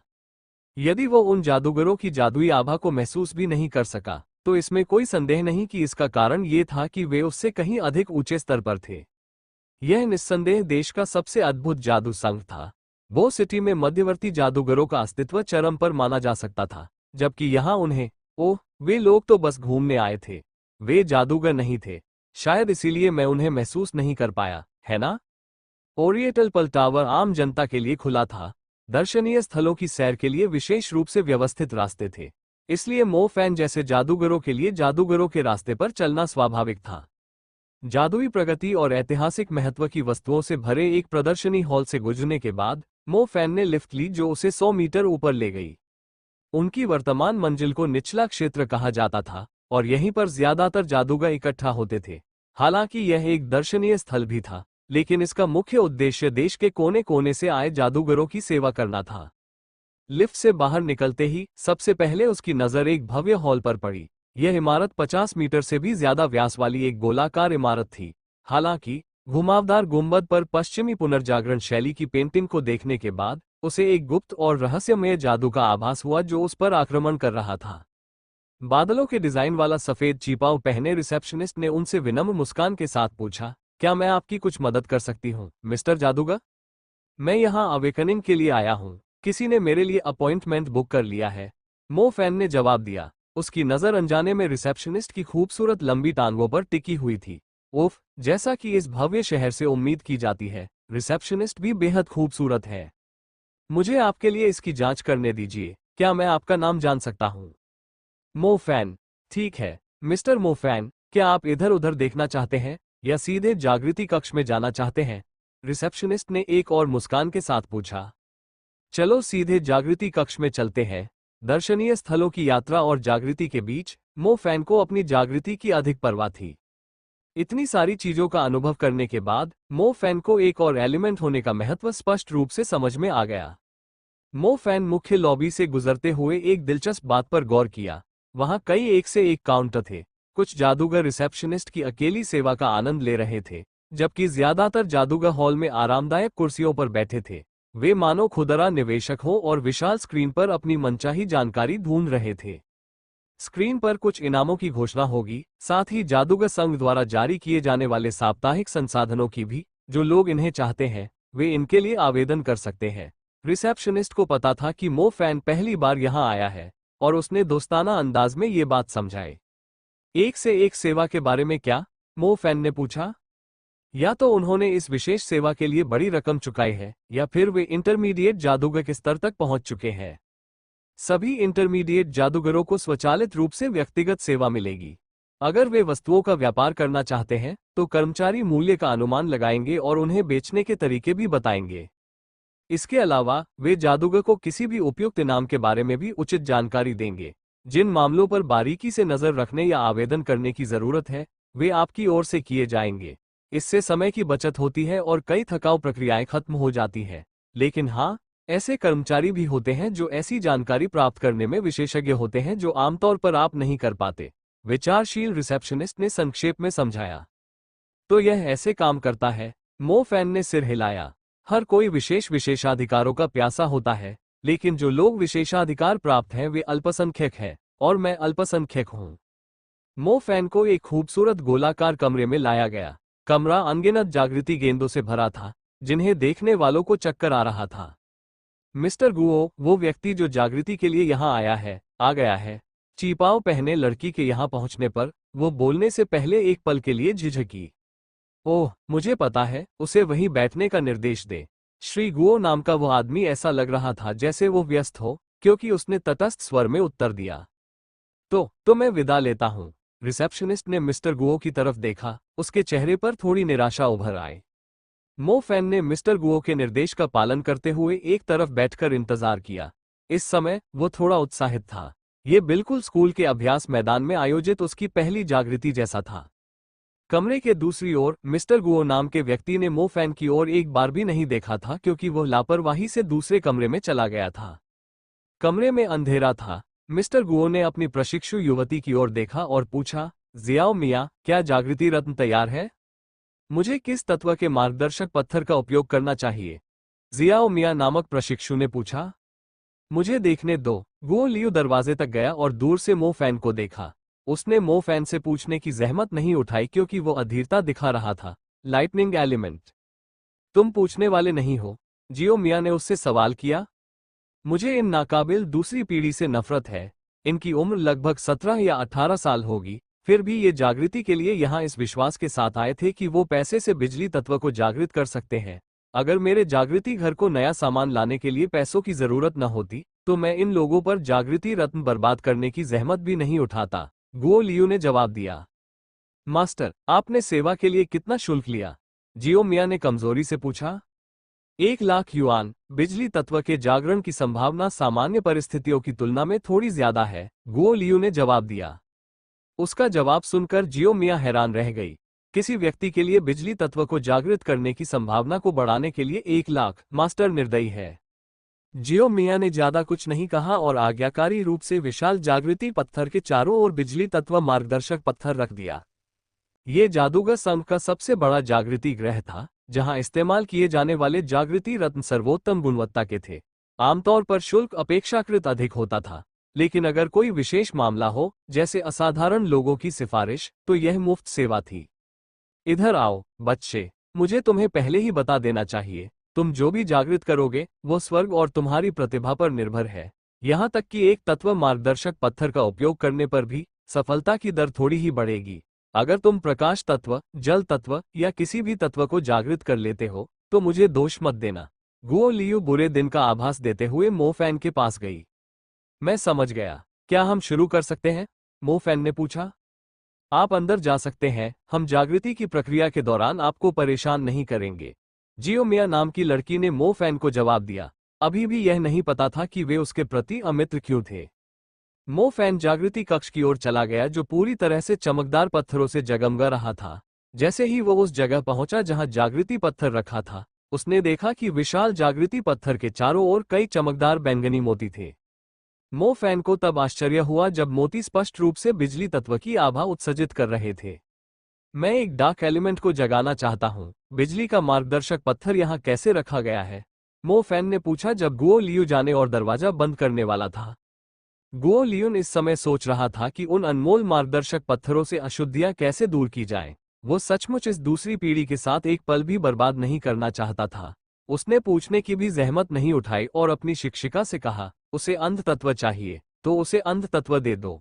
यदि वो उन जादूगरों की जादुई आभा को महसूस भी नहीं कर सका, तो इसमें कोई संदेह नहीं कि इसका कारण ये था कि वे उससे कहीं अधिक ऊंचे स्तर पर थे। यह निस्संदेह देश का सबसे अद्भुत जादू संघ था। वो सिटी में मध्यवर्ती जादूगरों का अस्तित्व चरम पर माना जा सकता था, जबकि यहाँ उन्हें, ओह, वे लोग तो बस घूमने आए थे। वे जादूगर नहीं थे। शायद इसीलिए मैं उन्हें महसूस नहीं कर पाया, है ना? ओरिएंटल पल टावर आम जनता के लिए खुला था। दर्शनीय स्थलों की सैर के लिए विशेष रूप से व्यवस्थित रास्ते थे, इसलिए मो फैन जैसे जादूगरों के लिए जादूगरों के रास्ते पर चलना स्वाभाविक था। जादुई प्रगति और ऐतिहासिक महत्व की वस्तुओं से भरे एक प्रदर्शनी हॉल से गुजरने के बाद मो फैन ने लिफ्ट ली जो उसे 100 मीटर ऊपर ले गई। उनकी वर्तमान मंजिल को निचला क्षेत्र कहा जाता था और यहीं पर ज्यादातर जादूगर इकट्ठा होते थे। हालांकि यह एक दर्शनीय स्थल भी था, लेकिन इसका मुख्य उद्देश्य देश के कोने कोने से आए जादूगरों की सेवा करना था। लिफ्ट से बाहर निकलते ही सबसे पहले उसकी नजर एक भव्य हॉल पर पड़ी। यह इमारत 50 मीटर से भी ज्यादा व्यास वाली एक गोलाकार इमारत थी। हालांकि घुमावदार गुंबद पर पश्चिमी पुनर्जागरण शैली की पेंटिंग को देखने के बाद उसे एक गुप्त और रहस्यमय जादू का आभास हुआ जो उस पर आक्रमण कर रहा था। बादलों के डिजाइन वाला सफेद चीपाव पहने रिसेप्शनिस्ट ने उनसे विनम्र मुस्कान के साथ पूछा, क्या मैं आपकी कुछ मदद कर सकती हूँ, मिस्टर जादूगर? मैं यहाँ अवेकनिंग के लिए आया हूँ। किसी ने मेरे लिए अपॉइंटमेंट बुक कर लिया है, मो फैन ने जवाब दिया। उसकी नजर अनजाने में रिसेप्शनिस्ट की खूबसूरत लंबी टांगों पर टिकी हुई थी। उफ, जैसा कि इस भव्य शहर से उम्मीद की जाती है, रिसेप्शनिस्ट भी बेहद खूबसूरत है। मुझे आपके लिए इसकी जांच करने दीजिए। क्या मैं आपका नाम जान सकता हूँ? मो फैन। ठीक है, मिस्टर मो फैन, क्या आप इधर उधर देखना चाहते हैं या सीधे जागृति कक्ष में जाना चाहते हैं? रिसेप्शनिस्ट ने एक और मुस्कान के साथ पूछा। चलो सीधे जागृति कक्ष में चलते हैं। दर्शनीय स्थलों की यात्रा और जागृति के बीच मो फैन को अपनी जागृति की अधिक परवाह थी। इतनी सारी चीजों का अनुभव करने के बाद मो फैन को एक और एलिमेंट होने का महत्व स्पष्ट रूप से समझ में आ गया। मो फैन मुख्य लॉबी से गुजरते हुए एक दिलचस्प बात पर गौर किया। वहां कई एक से एक काउंटर थे। कुछ जादूगर रिसेप्शनिस्ट की अकेली सेवा का आनंद ले रहे थे, जबकि ज्यादातर जादूगर हॉल में आरामदायक कुर्सियों पर बैठे थे। वे मानो खुदरा निवेशक हों और विशाल स्क्रीन पर अपनी मनचाही जानकारी ढूंढ रहे थे। स्क्रीन पर कुछ इनामों की घोषणा होगी, साथ ही जादूगर संघ द्वारा जारी किए जाने वाले साप्ताहिक संसाधनों की भी। जो लोग इन्हें चाहते हैं वे इनके लिए आवेदन कर सकते हैं। रिसेप्शनिस्ट को पता था कि मो फैन पहली बार यहां आया है, और उसने दोस्ताना अंदाज में ये बात समझाई। एक से एक सेवा के बारे में क्या? मो फैन ने पूछा। या तो उन्होंने इस विशेष सेवा के लिए बड़ी रकम चुकाई है, या फिर वे इंटरमीडिएट जादूगर के स्तर तक पहुंच चुके हैं। सभी इंटरमीडिएट जादूगरों को स्वचालित रूप से व्यक्तिगत सेवा मिलेगी। अगर वे वस्तुओं का व्यापार करना चाहते हैं तो कर्मचारी मूल्य का अनुमान लगाएंगे और उन्हें बेचने के तरीके भी बताएंगे। इसके अलावा वे जादूगर को किसी भी उपयुक्त इनाम के बारे में भी उचित जानकारी देंगे। जिन मामलों पर बारीकी से नजर रखने या आवेदन करने की जरूरत है वे आपकी ओर से किए जाएंगे। इससे समय की बचत होती है और कई थकाऊ प्रक्रियाएं खत्म हो जाती है। लेकिन हाँ, ऐसे कर्मचारी भी होते हैं जो ऐसी जानकारी प्राप्त करने में विशेषज्ञ होते हैं जो आमतौर पर आप नहीं कर पाते, विचारशील रिसेप्शनिस्ट ने संक्षेप में समझाया। तो यह ऐसे काम करता है? मो फैन ने सिर हिलाया। हर कोई विशेष विशेषाधिकारों का प्यासा होता है, लेकिन जो लोग विशेषाधिकार प्राप्त हैं वे अल्पसंख्यक हैं, और मैं अल्पसंख्यक हूं। मो फैन को एक खूबसूरत गोलाकार कमरे में लाया गया। कमरा अनगिनत जागृति गेंदों से भरा था, जिन्हें देखने वालों को चक्कर आ रहा था। मिस्टर गुओ, वो व्यक्ति जो जागृति के लिए यहाँ आया है, आ गया है। चीपाव पहने लड़की के यहाँ पहुंचने पर वो बोलने से पहले एक पल के लिए झिझकी। ओह, मुझे पता है, उसे वहीं बैठने का निर्देश दे। श्री गुओ नाम का वो आदमी ऐसा लग रहा था जैसे वो व्यस्त हो, क्योंकि उसने तटस्थ स्वर में उत्तर दिया। तो मैं विदा लेता हूँ। रिसेप्शनिस्ट ने मिस्टर गुओ की तरफ देखा, उसके चेहरे पर थोड़ी निराशा उभर आई। मो फैन ने मिस्टर गुओ के निर्देश का पालन करते हुए एक तरफ बैठकर इंतजार किया। इस समय वो थोड़ा उत्साहित था। ये बिल्कुल स्कूल के अभ्यास मैदान में आयोजित उसकी पहली जागृति जैसा था। कमरे के दूसरी ओर मिस्टर गुओ नाम के व्यक्ति ने मो फैन की ओर एक बार भी नहीं देखा था, क्योंकि वह लापरवाही से दूसरे कमरे में चला गया था। कमरे में अंधेरा था। मिस्टर गुओ ने अपनी प्रशिक्षु युवती की ओर देखा और पूछा, जियाओ मिया, क्या जागृति रत्न तैयार है? मुझे किस तत्व के मार्गदर्शक पत्थर का उपयोग करना चाहिए? जियाओ मिया नामक प्रशिक्षु ने पूछा। मुझे देखने दो। गुओ लियू दरवाजे तक गया और दूर से मो फैन को देखा। उसने मो फैन से पूछने की जहमत नहीं उठाई, क्योंकि वो अधीरता दिखा रहा था। लाइटनिंग एलिमेंट, तुम पूछने वाले नहीं हो? जियो मिया ने उससे सवाल किया। मुझे इन नाकाबिल दूसरी पीढ़ी से नफरत है। इनकी उम्र लगभग 17 या 18 साल होगी। फिर भी ये जागृति के लिए यहाँ इस विश्वास के साथ आए थे कि वो पैसे से बिजली तत्व को जागृत कर सकते हैं। अगर मेरे जागृति घर को नया सामान लाने के लिए पैसों की जरूरत न होती तो मैं इन लोगों पर जागृति रत्न बर्बाद करने की जहमत भी नहीं उठाता, गुओ लियू ने जवाब दिया। मास्टर, आपने सेवा के लिए कितना शुल्क लिया? जियो मिया ने कमजोरी से पूछा। 1 लाख युआन। बिजली तत्व के जागरण की संभावना सामान्य परिस्थितियों की तुलना में थोड़ी ज्यादा है, गुओ लियू ने जवाब दिया। उसका जवाब सुनकर जियो मिया हैरान रह गई। किसी व्यक्ति के लिए बिजली तत्व को जागृत करने की संभावना को बढ़ाने के लिए 1 लाख, मास्टर निर्दयी है। जियो मिया ने ज्यादा कुछ नहीं कहा और आज्ञाकारी रूप से विशाल जागृति पत्थर के चारों ओर बिजली तत्व मार्गदर्शक पत्थर रख दिया। ये जादूगर संघ का सबसे बड़ा जागृति ग्रह था, जहां इस्तेमाल किए जाने वाले जागृति रत्न सर्वोत्तम गुणवत्ता के थे। आमतौर पर शुल्क अपेक्षाकृत अधिक होता था, लेकिन अगर कोई विशेष मामला हो, जैसे असाधारण लोगों की सिफारिश, तो यह मुफ्त सेवा थी। इधर आओ बच्चे, मुझे तुम्हें पहले ही बता देना चाहिए, तुम जो भी जागृत करोगे वो स्वर्ग और तुम्हारी प्रतिभा पर निर्भर है। यहाँ तक कि एक तत्व मार्गदर्शक पत्थर का उपयोग करने पर भी सफलता की दर थोड़ी ही बढ़ेगी। अगर तुम प्रकाश तत्व, जल तत्व या किसी भी तत्व को जागृत कर लेते हो तो मुझे दोष मत देना। गुओ लियू बुरे दिन का आभास देते हुए मो फैन के पास गई। मैं समझ गया। क्या हम शुरू कर सकते हैं? मो फैन ने पूछा। आप अंदर जा सकते हैं, हम जागृति की प्रक्रिया के दौरान आपको परेशान नहीं करेंगे। जियो मिया नाम की लड़की ने मो फैन को जवाब दिया। अभी भी यह नहीं पता था कि वे उसके प्रति अमित्र क्यों थे। मो फैन जागृति कक्ष की ओर चला गया, जो पूरी तरह से चमकदार पत्थरों से जगमगा रहा था। जैसे ही वो उस जगह पहुंचा जहां जागृति पत्थर रखा था, उसने देखा कि विशाल जागृति पत्थर के चारों ओर कई चमकदार बैंगनी मोती थे। मो फैन को तब आश्चर्य हुआ जब मोती स्पष्ट रूप से बिजली तत्व की आभा उत्सर्जित कर रहे थे। मैं एक डार्क एलिमेंट को जगाना चाहता हूँ, बिजली का मार्गदर्शक पत्थर यहाँ कैसे रखा गया है? मो फैन ने पूछा जब गुओ लियू जाने और दरवाजा बंद करने वाला था। गुओ लियून इस समय सोच रहा था कि उन अनमोल मार्गदर्शक पत्थरों से अशुद्धियां कैसे दूर की जाएं। वो सचमुच इस दूसरी पीढ़ी के साथ एक पल भी बर्बाद नहीं करना चाहता था। उसने पूछने की भी जहमत नहीं उठाई और अपनी शिक्षिका से कहा, उसे अंध तत्व चाहिए तो उसे अंध तत्व दे दो।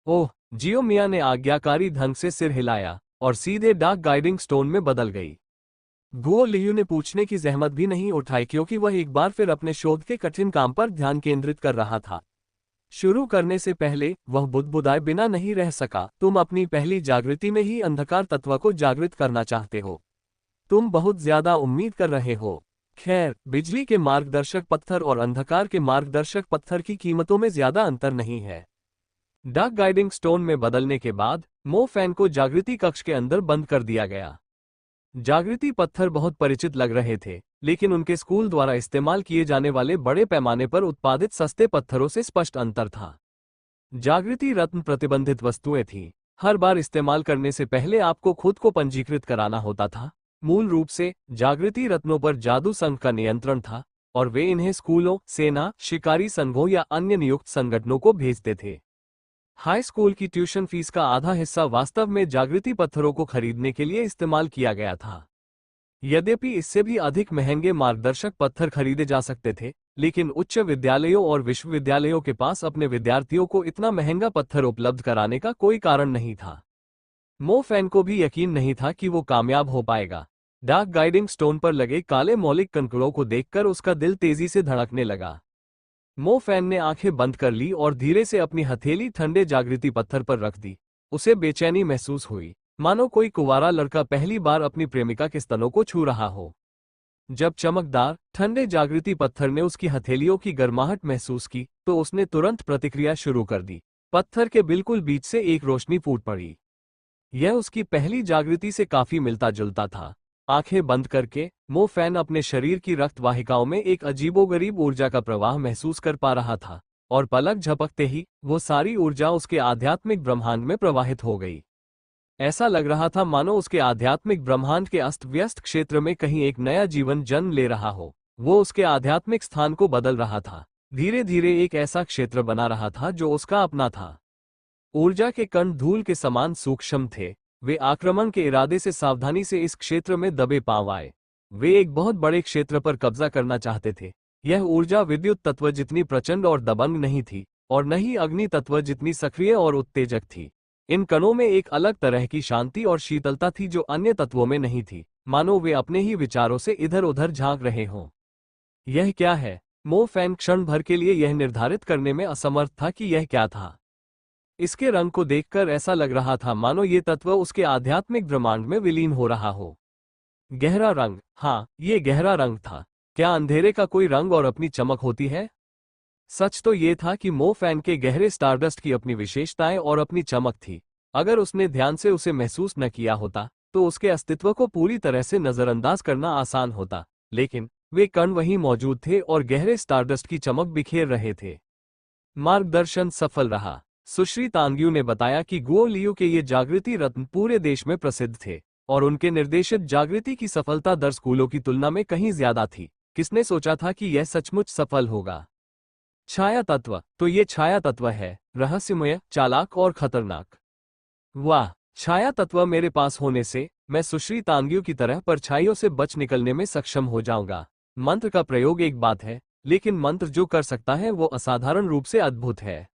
ओह, जियो मिया ने आज्ञाकारी ढंग से सिर हिलाया और सीधे डार्क गाइडिंग स्टोन में बदल गई। गुओ लियू ने पूछने की जहमत भी नहीं उठाई क्योंकि वह एक बार फिर अपने शोध के कठिन काम पर ध्यान केंद्रित कर रहा था। शुरू करने से पहले वह बुदबुदाए बिना नहीं रह सका, तुम अपनी पहली जागृति में ही अंधकार तत्व को जागृत करना चाहते हो। तुम बहुत ज्यादा उम्मीद कर रहे हो। खैर, बिजली के मार्गदर्शक पत्थर और अंधकार के मार्गदर्शक पत्थर की कीमतों में ज्यादा अंतर नहीं है। डार्क गाइडिंग स्टोन में बदलने के बाद मो फैन को जागृति कक्ष के अंदर बंद कर दिया गया। जागृति पत्थर बहुत परिचित लग रहे थे, लेकिन उनके स्कूल द्वारा इस्तेमाल किए जाने वाले बड़े पैमाने पर उत्पादित सस्ते पत्थरों से स्पष्ट अंतर था। जागृति रत्न प्रतिबंधित वस्तुएं थीं। हर बार इस्तेमाल करने से पहले आपको खुद को पंजीकृत कराना होता था। मूल रूप से जागृति रत्नों पर जादू संघ का नियंत्रण था और वे इन्हें स्कूलों, सेना, शिकारी संघों या अन्य नियुक्त संगठनों को भेजते थे। हाई स्कूल की ट्यूशन फीस का आधा हिस्सा वास्तव में जागृति पत्थरों को खरीदने के लिए इस्तेमाल किया गया था। यद्यपि इससे भी अधिक महंगे मार्गदर्शक पत्थर खरीदे जा सकते थे, लेकिन उच्च विद्यालयों और विश्वविद्यालयों के पास अपने विद्यार्थियों को इतना महंगा पत्थर उपलब्ध कराने का कोई कारण नहीं था। मो फैन को भी यकीन नहीं था कि वो कामयाब हो पाएगा। डार्क गाइडिंग स्टोन पर लगे काले मौलिक कंकड़ों को देखकर उसका दिल तेजी से धड़कने लगा। मो फैन ने आंखें बंद कर ली और धीरे से अपनी हथेली ठंडे जागृति पत्थर पर रख दी। उसे बेचैनी महसूस हुई, मानो कोई कुंवारा लड़का पहली बार अपनी प्रेमिका के स्तनों को छू रहा हो। जब चमकदार, ठंडे जागृति पत्थर ने उसकी हथेलियों की गर्माहट महसूस की, तो उसने तुरंत प्रतिक्रिया शुरू कर दी। पत्थर के बिल्कुल बीच से एक रोशनी फूट पड़ी। यह उसकी पहली जागृति से काफी मिलता जुलता था। आंखें बंद करके मो फैन अपने शरीर की रक्त वाहिकाओं में एक अजीबोगरीब ऊर्जा का प्रवाह महसूस कर पा रहा था, और पलक झपकते ही वो सारी ऊर्जा उसके आध्यात्मिक ब्रह्मांड में प्रवाहित हो गई। ऐसा लग रहा था मानो उसके आध्यात्मिक ब्रह्मांड के अस्त व्यस्त क्षेत्र में कहीं एक नया जीवन जन्म ले रहा हो। वो उसके आध्यात्मिक स्थान को बदल रहा था, धीरे धीरे एक ऐसा क्षेत्र बना रहा था जो उसका अपना था। ऊर्जा के कण धूल के समान सूक्ष्म थे। वे आक्रमण के इरादे से सावधानी से इस क्षेत्र में दबे पांव आए। वे एक बहुत बड़े क्षेत्र पर कब्जा करना चाहते थे। यह ऊर्जा विद्युत तत्व जितनी प्रचंड और दबंग नहीं थी, और न ही अग्नि तत्व जितनी सक्रिय और उत्तेजक थी। इन कणों में एक अलग तरह की शांति और शीतलता थी जो अन्य तत्वों में नहीं थी, मानो वे अपने ही विचारों से इधर उधर झांक रहे हों। यह क्या है? मो फैन क्षण भर के लिए यह निर्धारित करने में असमर्थ था कि यह क्या था। इसके रंग को देखकर ऐसा लग रहा था मानो ये तत्व उसके आध्यात्मिक ब्रह्मांड में विलीन हो रहा हो। गहरा रंग, हाँ, ये गहरा रंग था। क्या अंधेरे का कोई रंग और अपनी चमक होती है? सच तो ये था कि मो फैन के गहरे स्टारडस्ट की अपनी विशेषताएं और अपनी चमक थी। अगर उसने ध्यान से उसे महसूस न किया होता तो उसके अस्तित्व को पूरी तरह से नजरअंदाज करना आसान होता, लेकिन वे कण वहीं मौजूद थे और गहरे स्टारडस्ट की चमक बिखेर रहे थे। मार्गदर्शन सफल रहा। सुश्री तांग्यू ने बताया कि गुओ लियू के ये जागृति रत्न पूरे देश में प्रसिद्ध थे, और उनके निर्देशित जागृति की सफलता दर स्कूलों की तुलना में कहीं ज्यादा थी। किसने सोचा था कि यह सचमुच सफल होगा? छाया तत्व, तो ये छाया तत्व है, रहस्यमय, चालाक और खतरनाक। वाह, छाया तत्व मेरे पास होने से मैं सुश्री तांग्यू की तरह परछाइयों से बच निकलने में सक्षम हो जाऊंगा। मंत्र का प्रयोग एक बात है, लेकिन मंत्र जो कर सकता है वो असाधारण रूप से अद्भुत है।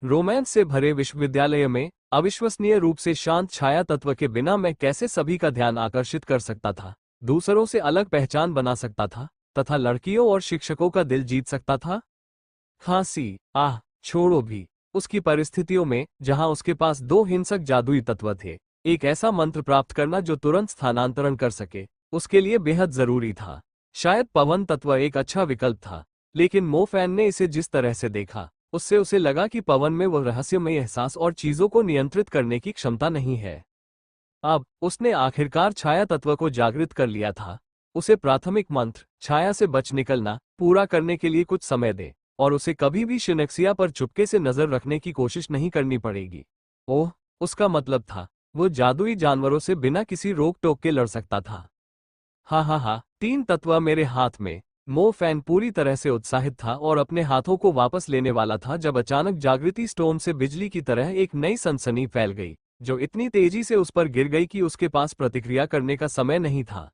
रोमांस से भरे विश्वविद्यालय में अविश्वसनीय रूप से शांत छाया तत्व के बिना मैं कैसे सभी का ध्यान आकर्षित कर सकता था, दूसरों से अलग पहचान बना सकता था, तथा लड़कियों और शिक्षकों का दिल जीत सकता था? खांसी, आह, छोड़ो भी। उसकी परिस्थितियों में जहां उसके पास दो हिंसक जादुई तत्व थे, एक ऐसा मंत्र प्राप्त करना जो तुरंत स्थानांतरण कर सके, उसके लिए बेहद जरूरी था। शायद पवन तत्व एक अच्छा विकल्प था, लेकिन मो फैन ने इसे जिस तरह से देखा, उससे उसे लगा कि पवन में वह रहस्यमय एहसास और चीजों को नियंत्रित करने की क्षमता नहीं है। अब उसने आखिरकार छाया तत्व को जागृत कर लिया था। उसे प्राथमिक मंत्र छाया से बच निकलना पूरा करने के लिए कुछ समय दे, और उसे कभी भी शिनक्सिया पर चुपके से नजर रखने की कोशिश नहीं करनी पड़ेगी। ओह, उसका मतलब था वो जादुई जानवरों से बिना किसी रोक टोक के लड़ सकता था। हा हा हा, 3 तत्व मेरे हाथ में। मो फैन पूरी तरह से उत्साहित था और अपने हाथों को वापस लेने वाला था जब अचानक जागृति स्टोन से बिजली की तरह एक नई सनसनी फैल गई, जो इतनी तेजी से उस पर गिर गई कि उसके पास प्रतिक्रिया करने का समय नहीं था।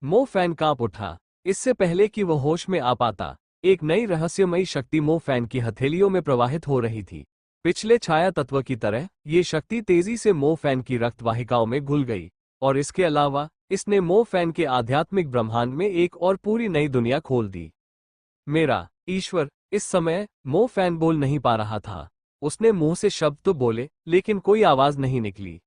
मो फैन कांप उठा। इससे पहले कि वह होश में आ पाता, एक नई रहस्यमयी शक्ति मो फैन की हथेलियों में प्रवाहित हो रही थी। पिछले छाया तत्व की तरह ये शक्ति तेजी से मो फैन की रक्त वाहिकाओं में घुल गई, और इसके अलावा इसने मो फैन के आध्यात्मिक ब्रह्मांड में एक और पूरी नई दुनिया खोल दी। मेरा ईश्वर! इस समय मो फैन बोल नहीं पा रहा था। उसने मुंह से शब्द तो बोले, लेकिन कोई आवाज नहीं निकली।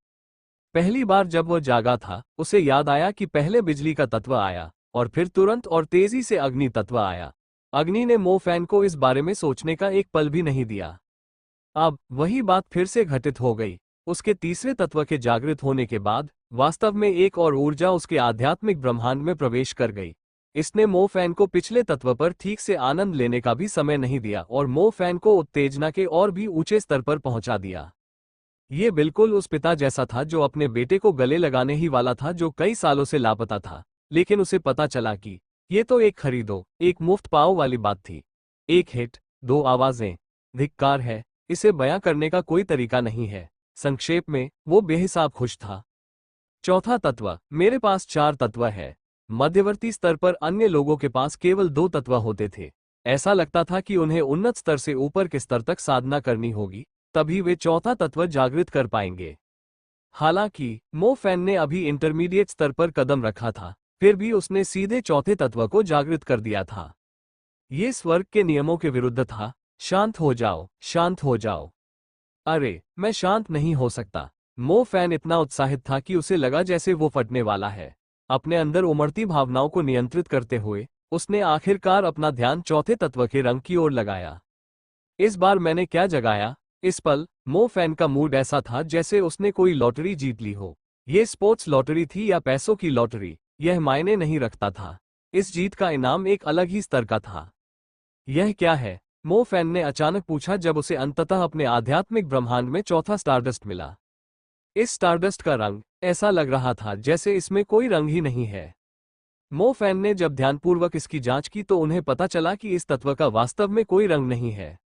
पहली बार जब वह जागा था, उसे याद आया कि पहले बिजली का तत्व आया और फिर तुरंत और तेजी से अग्नि तत्व आया। अग्नि ने मो फैन को इस बारे में सोचने का एक पल भी नहीं दिया। अब वही बात फिर से घटित हो गई। उसके तीसरे तत्व के जागृत होने के बाद वास्तव में एक और ऊर्जा उसके आध्यात्मिक ब्रह्मांड में प्रवेश कर गई। इसने मो फैन को पिछले तत्व पर ठीक से आनंद लेने का भी समय नहीं दिया और मो फैन को उत्तेजना के और भी ऊंचे स्तर पर पहुंचा दिया। ये बिल्कुल उस पिता जैसा था जो अपने बेटे को गले लगाने ही वाला था, जो कई सालों से लापता था, लेकिन उसे पता चला कि ये तो एक खरीदो एक मुफ्त पाओ वाली बात थी। एक हिट, 2 आवाजें। धिक्कार है, इसे बयां करने का कोई तरीका नहीं है। संक्षेप में, वो बेहिसाब खुश था। चौथा तत्व, मेरे पास 4 तत्व है। मध्यवर्ती स्तर पर अन्य लोगों के पास केवल 2 तत्व होते थे। ऐसा लगता था कि उन्हें उन्नत स्तर से ऊपर के स्तर तक साधना करनी होगी, तभी वे चौथा तत्व जागृत कर पाएंगे। हालांकि मो फैन ने अभी इंटरमीडिएट स्तर पर कदम रखा था, फिर भी उसने सीधे चौथे तत्व को जागृत कर दिया था। ये स्वर्ग के नियमों के विरुद्ध था। शांत हो जाओ, शांत हो जाओ। अरे, मैं शांत नहीं हो सकता। मो फैन इतना उत्साहित था कि उसे लगा जैसे वो फटने वाला है। अपने अंदर उमड़ती भावनाओं को नियंत्रित करते हुए उसने आखिरकार अपना ध्यान चौथे तत्व के रंग की ओर लगाया। इस बार मैंने क्या जगाया? इस पल मो फैन का मूड ऐसा था जैसे उसने कोई लॉटरी जीत ली हो। ये स्पोर्ट्स लॉटरी थी या पैसों की लॉटरी, यह मायने नहीं रखता था। इस जीत का इनाम एक अलग ही स्तर का था। यह क्या है? मो फैन ने अचानक पूछा जब उसे अंततः अपने आध्यात्मिक ब्रह्मांड में चौथा स्टारडस्ट मिला। इस स्टारडस्ट का रंग ऐसा लग रहा था जैसे इसमें कोई रंग ही नहीं है। मो फैन ने जब ध्यानपूर्वक इसकी जांच की तो उन्हें पता चला कि इस तत्व का वास्तव में कोई रंग नहीं है।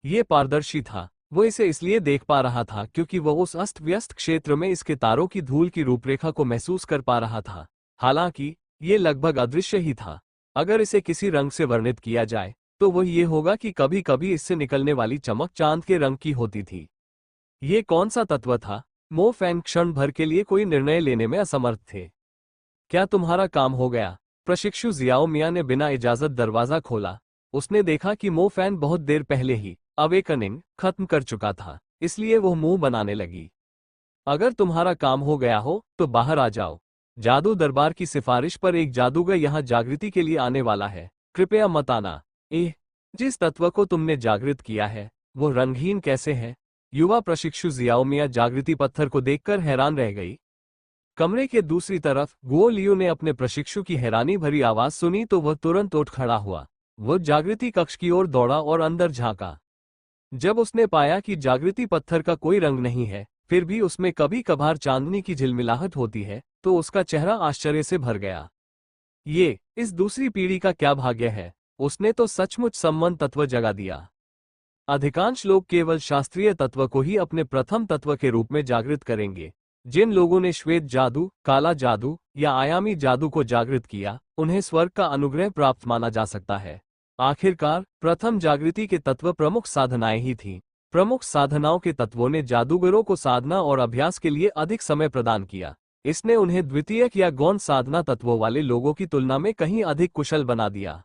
ये पारदर्शी था। वो इसे इसलिए देख पा रहा था क्योंकि वह उस अस्त व्यस्त क्षेत्र में इसके तारों की धूल की रूपरेखा को महसूस कर पा रहा था। हालांकि ये लगभग अदृश्य ही था। अगर इसे किसी रंग से वर्णित किया जाए तो वह ये होगा कि कभी कभी इससे निकलने वाली चमक चांद के रंग की होती थी। ये कौन सा तत्व था? मो फैन क्षण भर के लिए कोई निर्णय लेने में असमर्थ थे। क्या तुम्हारा काम हो गया? प्रशिक्षु जियाओ मिया ने बिना इजाजत दरवाजा खोला। उसने देखा कि मो फैन बहुत देर पहले ही अवेकनिंग खत्म कर चुका था, इसलिए वो मुंह बनाने लगी। अगर तुम्हारा काम हो गया हो तो बाहर आ जाओ। जादू दरबार की सिफारिश पर एक जादूगर यहाँ जागृति के लिए आने वाला है, कृपया मत आना। जिस तत्व को तुमने जागृत किया है वो रंगहीन कैसे है? युवा प्रशिक्षु जियाओ मिया जागृति पत्थर को देखकर हैरान रह गई। कमरे के दूसरी तरफ गुओ लियू ने अपने प्रशिक्षु की हैरानी भरी आवाज सुनी तो वह तुरंत उठ खड़ा हुआ। वह जागृति कक्ष की ओर दौड़ा और अंदर झांका। जब उसने पाया कि जागृति पत्थर का कोई रंग नहीं है, फिर भी उसमें कभी कभार चांदनी की झिलमिलाहट होती है, तो उसका चेहरा आश्चर्य से भर गया। ये इस दूसरी पीढ़ी का क्या भाग्य है। उसने तो सचमुच सम्मन तत्व जगा दिया। अधिकांश लोग केवल शास्त्रीय तत्व को ही अपने प्रथम तत्व के रूप में जागृत करेंगे। जिन लोगों ने श्वेत जादू, काला जादू या आयामी जादू को जागृत किया, उन्हें स्वर्ग का अनुग्रह प्राप्त माना जा सकता है। आखिरकार प्रथम जागृति के तत्व प्रमुख साधनाएं ही थीं। प्रमुख साधनाओं के तत्वों ने जादूगरों को साधना और अभ्यास के लिए अधिक समय प्रदान किया। इसने उन्हें द्वितीयक या गौण साधना तत्वों वाले लोगों की तुलना में कहीं अधिक कुशल बना दिया।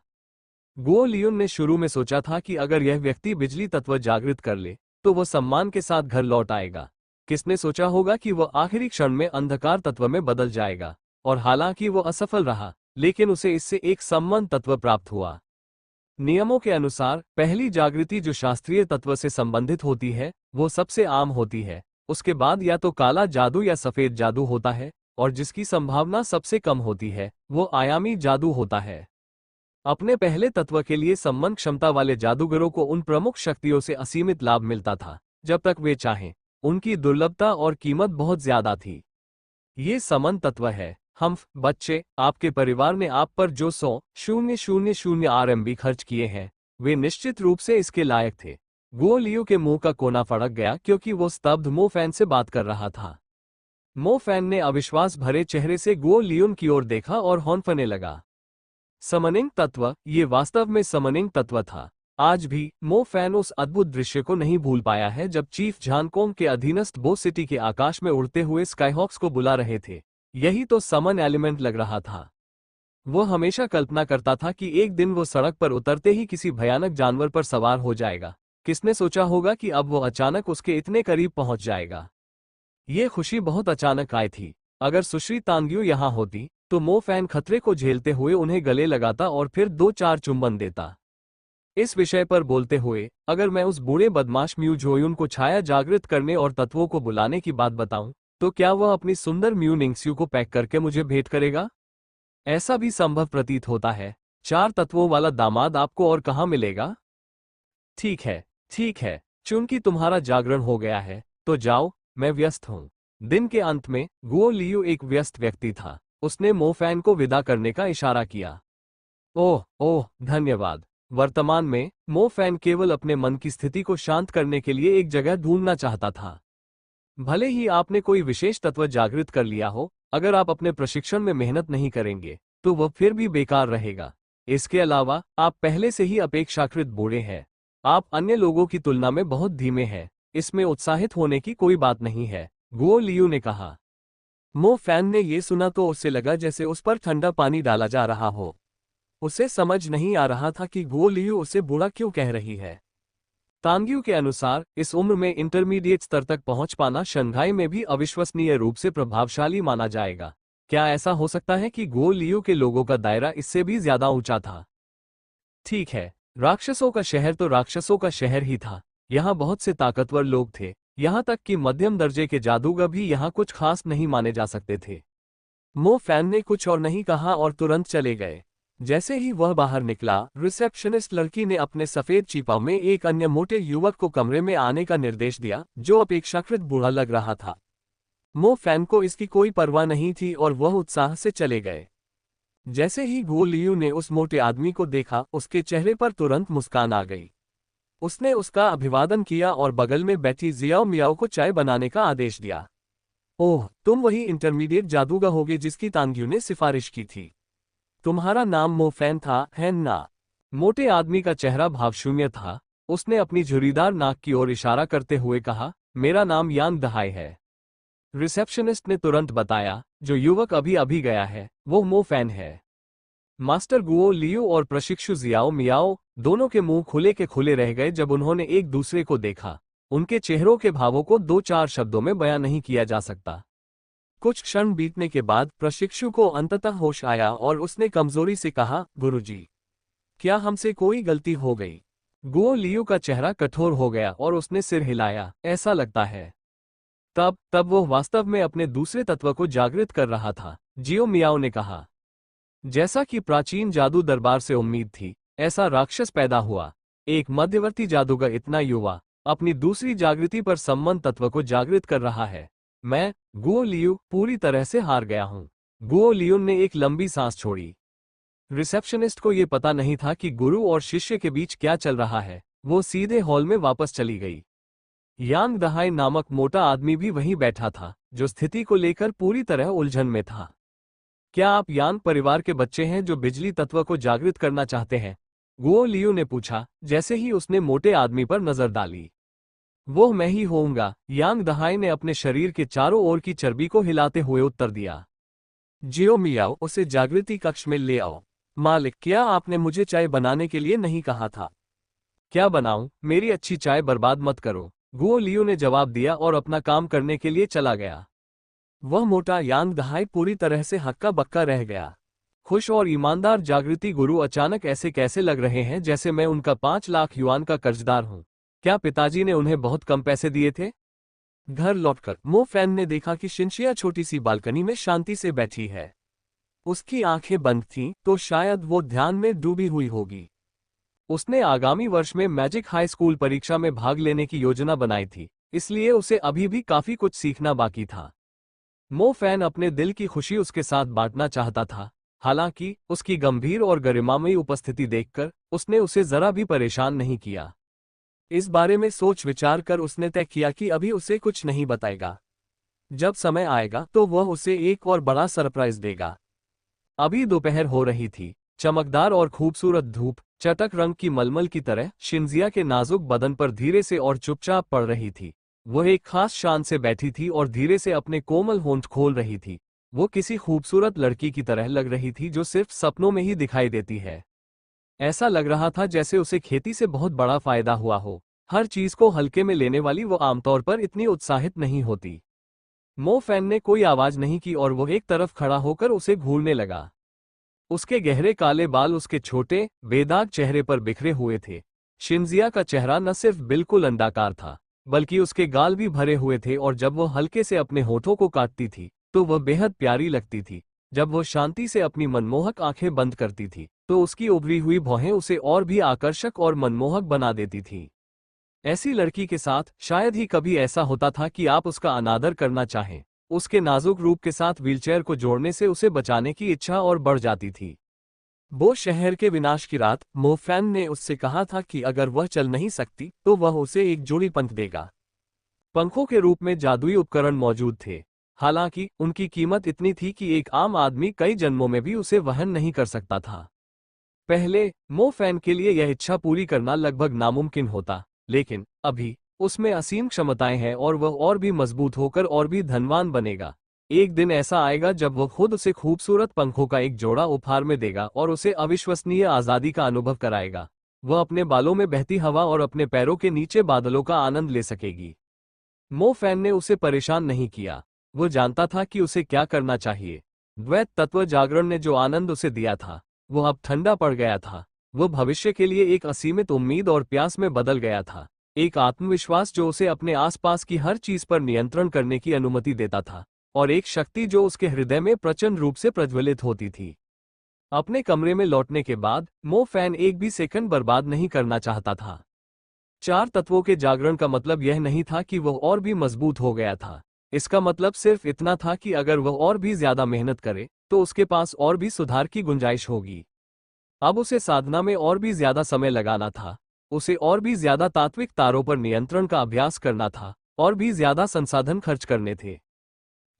गुओ लियुन ने शुरू में सोचा था कि अगर यह व्यक्ति बिजली तत्व जागृत कर ले तो वह सम्मान के साथ घर लौट आएगा। किसने सोचा होगा कि वह आखिरी क्षण में अंधकार तत्व में बदल जाएगा। और हालांकि वो असफल रहा, लेकिन उसे इससे एक सम्मान तत्व प्राप्त हुआ। नियमों के अनुसार पहली जागृति जो शास्त्रीय तत्व से संबंधित होती है वो सबसे आम होती है, उसके बाद या तो काला जादू या सफेद जादू होता है, और जिसकी संभावना सबसे कम होती है वो आयामी जादू होता है। अपने पहले तत्व के लिए समन क्षमता वाले जादूगरों को उन प्रमुख शक्तियों से असीमित लाभ मिलता था जब तक वे चाहें। उनकी दुर्लभता और कीमत बहुत ज्यादा थी। ये समन तत्व है। हम बच्चे, आपके परिवार ने आप पर जो 100,000 RMB खर्च किए हैं वे निश्चित रूप से इसके लायक थे। गुओ लियू के मुंह का कोना फड़क गया क्योंकि वो स्तब्ध मो फैन से बात कर रहा था। मो फैन ने अविश्वास भरे चेहरे से गुओ लियून की ओर देखा और हौंफने लगा। समनिंग तत्व, ये वास्तव में समनिंग तत्व था। आज भी मो फैन उस अद्भुत दृश्य को नहीं भूल पाया है जब चीफ झानकोंग के अधीनस्थ बो सिटी के आकाश में उड़ते हुए स्काईहॉक्स को बुला रहे थे। यही तो समन एलिमेंट लग रहा था। वो हमेशा कल्पना करता था कि एक दिन वो सड़क पर उतरते ही किसी भयानक जानवर पर सवार हो जाएगा। किसने सोचा होगा कि अब वो अचानक उसके इतने करीब पहुंच जाएगा। ये खुशी बहुत अचानक आई थी। अगर सुश्री तांग्यू यहाँ होती तो मो फैन खतरे को झेलते हुए उन्हें गले लगाता और फिर 2-4 चुंबन देता। इस विषय पर बोलते हुए, अगर मैं उस बूढ़े बदमाश म्यू जोयुन को छाया जागृत करने और तत्वों को बुलाने की बात बताऊं, तो क्या वह अपनी सुंदर म्यू निंगस्यू को पैक करके मुझे भेंट करेगा? ऐसा भी संभव प्रतीत होता है। 4 तत्वों वाला दामाद आपको और कहाँ मिलेगा? ठीक है, ठीक है, चूंकि तुम्हारा जागरण हो गया है तो जाओ, मैं व्यस्त हूं। दिन के अंत में गुओ लियू एक व्यस्त व्यक्ति था। उसने मो फैन को विदा करने का इशारा किया। ओह ओह, धन्यवाद। वर्तमान में मो फैन केवल अपने मन की स्थिति को शांत करने के लिए एक जगह ढूंढना चाहता था। भले ही आपने कोई विशेष तत्व जागृत कर लिया हो, अगर आप अपने प्रशिक्षण में मेहनत नहीं करेंगे तो वह फिर भी बेकार रहेगा। इसके अलावा आप पहले से ही अपेक्षाकृत बूढ़े हैं। आप अन्य लोगों की तुलना में बहुत धीमे हैं। इसमें उत्साहित होने की कोई बात नहीं है, गुओ लियू ने कहा। मो फैन ने यह सुना तो उसे लगा जैसे उस पर ठंडा पानी डाला जा रहा हो। उसे समझ नहीं आ रहा था कि गुओ लियू उसे बूढ़ा क्यों कह रही है। तांग्यू के अनुसार इस उम्र में इंटरमीडिएट स्तर तक पहुंच पाना शंघाई में भी अविश्वसनीय रूप से प्रभावशाली माना जाएगा। क्या ऐसा हो सकता है कि गुओ लियू के लोगों का दायरा इससे भी ज्यादा ऊंचा था? ठीक है, राक्षसों का शहर तो राक्षसों का शहर ही था। यहाँ बहुत से ताकतवर लोग थे, यहाँ तक कि मध्यम दर्जे के जादूगर भी यहाँ कुछ खास नहीं माने जा सकते थे। मो फैन ने कुछ और नहीं कहा और तुरंत चले गए। जैसे ही वह बाहर निकला, रिसेप्शनिस्ट लड़की ने अपने सफेद चिपाव में एक अन्य मोटे युवक को कमरे में आने का निर्देश दिया, जो अपेक्षाकृत बूढ़ा लग रहा था। मो फैन को इसकी कोई परवाह नहीं थी और वह उत्साह से चले गए। जैसे ही गुओ लियू ने उस मोटे आदमी को देखा, उसके चेहरे पर तुरंत मुस्कान आ गई। उसने उसका अभिवादन किया और बगल में बैठी जियाओ मियाओ को चाय बनाने का आदेश दिया। ओह, तुम वही इंटरमीडिएट जादूगर होगे जिसकी तांग्यू ने सिफारिश की थी। तुम्हारा नाम मो फैन था, है ना? मोटे आदमी का चेहरा भावशून्य था। उसने अपनी झुर्रीदार नाक की ओर इशारा करते हुए कहा, मेरा नाम यांग दहाई है। रिसेप्शनिस्ट ने तुरंत बताया, जो युवक अभी अभी गया है वो मो फैन है। मास्टर गुओ लियू और प्रशिक्षु जियाओ मियाओ दोनों के मुंह खुले के खुले रह गए जब उन्होंने एक दूसरे को देखा। उनके चेहरों के भावों को 2-4 शब्दों में बयां नहीं किया जा सकता। कुछ क्षण बीतने के बाद प्रशिक्षु को अंततः होश आया और उसने कमजोरी से कहा, गुरुजी, क्या हमसे कोई गलती हो गई? गुओ लियू का चेहरा कठोर हो गया और उसने सिर हिलाया, ऐसा लगता है। तब वो वास्तव में अपने दूसरे तत्व को जागृत कर रहा था, जियो मियाओ ने कहा। जैसा कि प्राचीन जादू दरबार से उम्मीद थी, ऐसा राक्षस पैदा हुआ। एक मध्यवर्ती जादूगर इतना युवा अपनी दूसरी जागृति पर सम्मन तत्व को जागृत कर रहा है। मैं, गुओ लियू, पूरी तरह से हार गया हूं। गुओ लियून ने एक लंबी सांस छोड़ी। रिसेप्शनिस्ट को यह पता नहीं था कि गुरु और शिष्य के बीच क्या चल रहा है। वो सीधे हॉल में वापस चली गई। यांग दहाई नामक मोटा आदमी भी वहीं बैठा था, जो स्थिति को लेकर पूरी तरह उलझन में था। क्या आप यांग परिवार के बच्चे हैं जो बिजली तत्व को जागृत करना चाहते हैं? गुओ लियू ने पूछा, जैसे ही उसने मोटे आदमी पर नजर डाली। वो मैं ही होऊंगा, यांग दहाई ने अपने शरीर के चारों ओर की चर्बी को हिलाते हुए उत्तर दिया। जियो मियाओ, उसे जागृति कक्ष में ले आओ। मालिक, क्या आपने मुझे चाय बनाने के लिए नहीं कहा था? क्या बनाऊं? मेरी अच्छी चाय बर्बाद मत करो, गुओ लियू ने जवाब दिया और अपना काम करने के लिए चला गया। वह मोटा यांग दहाई पूरी तरह से हक्का बक्का रह गया। खुश और ईमानदार जागृति गुरु अचानक ऐसे कैसे लग रहे हैं जैसे मैं उनका 5 लाख युआन का कर्जदार हूं। क्या पिताजी ने उन्हें बहुत कम पैसे दिए थे? घर लौटकर मो फैन ने देखा कि शिनशिया छोटी सी बालकनी में शांति से बैठी है। उसकी आंखें बंद थीं, तो शायद वो ध्यान में डूबी हुई होगी। उसने आगामी वर्ष में मैजिक हाई स्कूल परीक्षा में भाग लेने की योजना बनाई थी, इसलिए उसे अभी भी काफी कुछ सीखना बाकी था। मो फैन अपने दिल की खुशी उसके साथ बांटना चाहता था। हालांकि उसकी गंभीर और गरिमामयी उपस्थिति देखकर उसने उसे जरा भी परेशान नहीं किया। इस बारे में सोच विचार कर उसने तय किया कि अभी उसे कुछ नहीं बताएगा। जब समय आएगा तो वह उसे एक और बड़ा सरप्राइज देगा। अभी दोपहर हो रही थी। चमकदार और खूबसूरत धूप चटक रंग की मलमल की तरह शिनजिया के नाजुक बदन पर धीरे से और चुपचाप पड़ रही थी। वह एक खास शान से बैठी थी और धीरे से अपने कोमल होंठ खोल रही थी। वो किसी खूबसूरत लड़की की तरह लग रही थी जो सिर्फ सपनों में ही दिखाई देती है। ऐसा लग रहा था जैसे उसे खेती से बहुत बड़ा फायदा हुआ हो। हर चीज को हल्के में लेने वाली वो आमतौर पर इतनी उत्साहित नहीं होती। मो फैन ने कोई आवाज नहीं की और वो एक तरफ खड़ा होकर उसे घूरने लगा। उसके गहरे काले बाल उसके छोटे बेदाग चेहरे पर बिखरे हुए थे। शिनजिया का चेहरा न सिर्फ बिल्कुल अंडाकार था, बल्कि उसके गाल भी भरे हुए थे और जब वह हल्के से अपने होठों को काटती थी तो वह बेहद प्यारी लगती थी। जब वह शांति से अपनी मनमोहक आंखें बंद करती थी तो उसकी उभरी हुई भौहें उसे और भी आकर्षक और मनमोहक बना देती थीं। ऐसी लड़की के साथ शायद ही कभी ऐसा होता था कि आप उसका अनादर करना चाहें। उसके नाजुक रूप के साथ व्हीलचेयर को जोड़ने से उसे बचाने की इच्छा और बढ़ जाती थी। वो शहर के विनाश की रात मो फैन ने उससे कहा था कि अगर वह चल नहीं सकती तो वह उसे एक जोड़ी पंख देगा। पंखों के रूप में जादुई उपकरण मौजूद थे, हालांकि उनकी कीमत इतनी थी कि एक आम आदमी कई जन्मों में भी उसे वहन नहीं कर सकता था। पहले मो फैन के लिए यह इच्छा पूरी करना लगभग नामुमकिन होता, लेकिन अभी उसमें असीम क्षमताएं हैं और वह और भी मजबूत होकर और भी धनवान बनेगा। एक दिन ऐसा आएगा जब वह खुद उसे खूबसूरत पंखों का एक जोड़ा उपहार में देगा और उसे अविश्वसनीय आजादी का अनुभव कराएगा। वह अपने बालों में बहती हवा और अपने पैरों के नीचे बादलों का आनंद ले सकेगी। मो फैन ने उसे परेशान नहीं किया। वो जानता था कि उसे क्या करना चाहिए। द्वैत तत्व जागरण ने जो आनंद उसे दिया था वो अब ठंडा पड़ गया था। वो भविष्य के लिए एक असीमित उम्मीद और प्यास में बदल गया था। एक आत्मविश्वास जो उसे अपने आसपास की हर चीज पर नियंत्रण करने की अनुमति देता था, और एक शक्ति जो उसके हृदय में प्रचंड रूप से प्रज्वलित होती थी। अपने कमरे में लौटने के बाद मो फैन एक भी सेकंड बर्बाद नहीं करना चाहता था। चार तत्वों के जागरण का मतलब यह नहीं था कि वह और भी मजबूत हो गया था। इसका मतलब सिर्फ इतना था कि अगर वह और भी ज्यादा मेहनत करे तो उसके पास और भी सुधार की गुंजाइश होगी। अब उसे साधना में और भी ज्यादा समय लगाना था। उसे और भी ज्यादा तात्विक तारों पर नियंत्रण का अभ्यास करना था और भी ज्यादा संसाधन खर्च करने थे।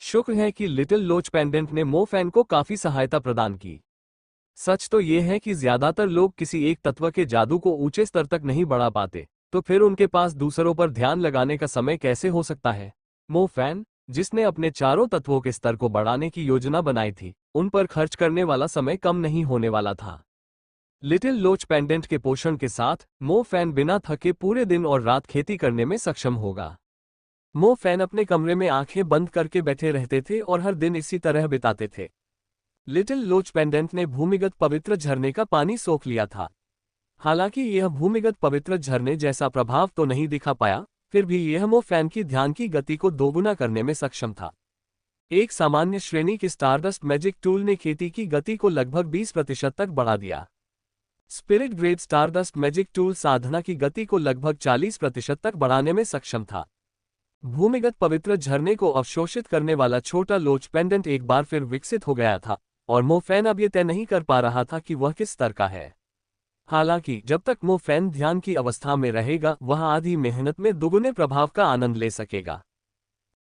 शुक्र है कि लिटिल लोच पेंडेंट ने मो फैन को काफी सहायता प्रदान की। सच तो यह है कि ज्यादातर लोग किसी एक तत्व के जादू को ऊंचे स्तर तक नहीं बढ़ा पाते, तो फिर उनके पास दूसरों पर ध्यान लगाने का समय कैसे हो सकता है। मो फैन, जिसने अपने चारों तत्वों के स्तर को बढ़ाने की योजना बनाई थी, उन पर खर्च करने वाला समय कम नहीं होने वाला था। लिटिल लोच पेंडेंट के पोषण के साथ मो फैन बिना थके पूरे दिन और रात खेती करने में सक्षम होगा। मो फैन अपने कमरे में आंखें बंद करके बैठे रहते थे और हर दिन इसी तरह बिताते थे। लिटिल लोच पेंडेंट ने भूमिगत पवित्र झरने का पानी सोख लिया था। हालांकि यह भूमिगत पवित्र झरने जैसा प्रभाव तो नहीं दिखा पाया, फिर भी यह मो फैन की ध्यान की गति को दोगुना करने में सक्षम था। एक सामान्य श्रेणी की स्टारडस्ट मैजिक टूल ने खेती की गति को लगभग 20% तक बढ़ा दिया। Spirit grade stardust magic tool साधना की गति को लगभग 40% तक बढ़ाने में सक्षम था। भूमिगत पवित्र झरने को अवशोषित करने वाला छोटा लोच पेंडेंट एक बार फिर विकसित हो गया था, और मो फैन अब यह तय नहीं कर पा रहा था कि वह किस स्तर का है। हालांकि जब तक मो फैन ध्यान की अवस्था में रहेगा, वह आधी मेहनत में दोगुने प्रभाव का आनंद ले सकेगा।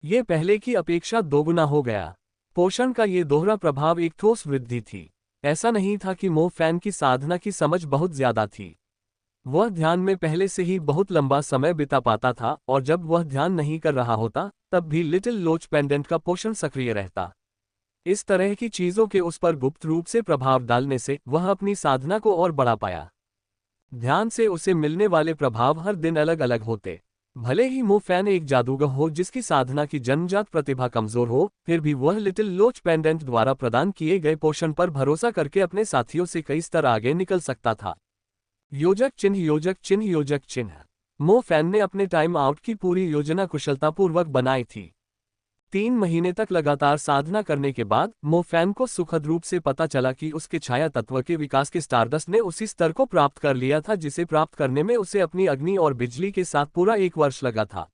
ये पहले की अपेक्षा दोगुना हो गया। पोषण का ये दोहरा प्रभाव एक ठोस वृद्धि थी। ऐसा नहीं था कि मो फैन की साधना की समझ बहुत ज्यादा थी। वह ध्यान में पहले से ही बहुत लंबा समय बिता पाता था, और जब वह ध्यान नहीं कर रहा होता तब भी लिटिल लोच पेंडेंट का पोषण सक्रिय रहता। इस तरह की चीजों के उस पर गुप्त रूप से प्रभाव डालने से वह अपनी साधना को और बढ़ा पाया। ध्यान से उसे मिलने वाले प्रभाव हर दिन अलग अलग होते। भले ही मो फैन एक जादूगर हो जिसकी साधना की जन्मजात प्रतिभा कमजोर हो, फिर भी वह लिटिल लोच पेंडेंट द्वारा प्रदान किए गए पोषण पर भरोसा करके अपने साथियों से कई स्तर आगे निकल सकता था। योजक चिन्ह योजक चिन्ह योजक चिन्ह। मो फैन ने अपने टाइम आउट की पूरी योजना कुशलतापूर्वक बनाई थी। 3 महीने तक लगातार साधना करने के बाद मो फैन को सुखद रूप से पता चला कि उसके छाया तत्व के विकास के स्टारडस्ट ने उसी स्तर को प्राप्त कर लिया था जिसे प्राप्त करने में उसे अपनी अग्नि और बिजली के साथ पूरा 1 वर्ष लगा था।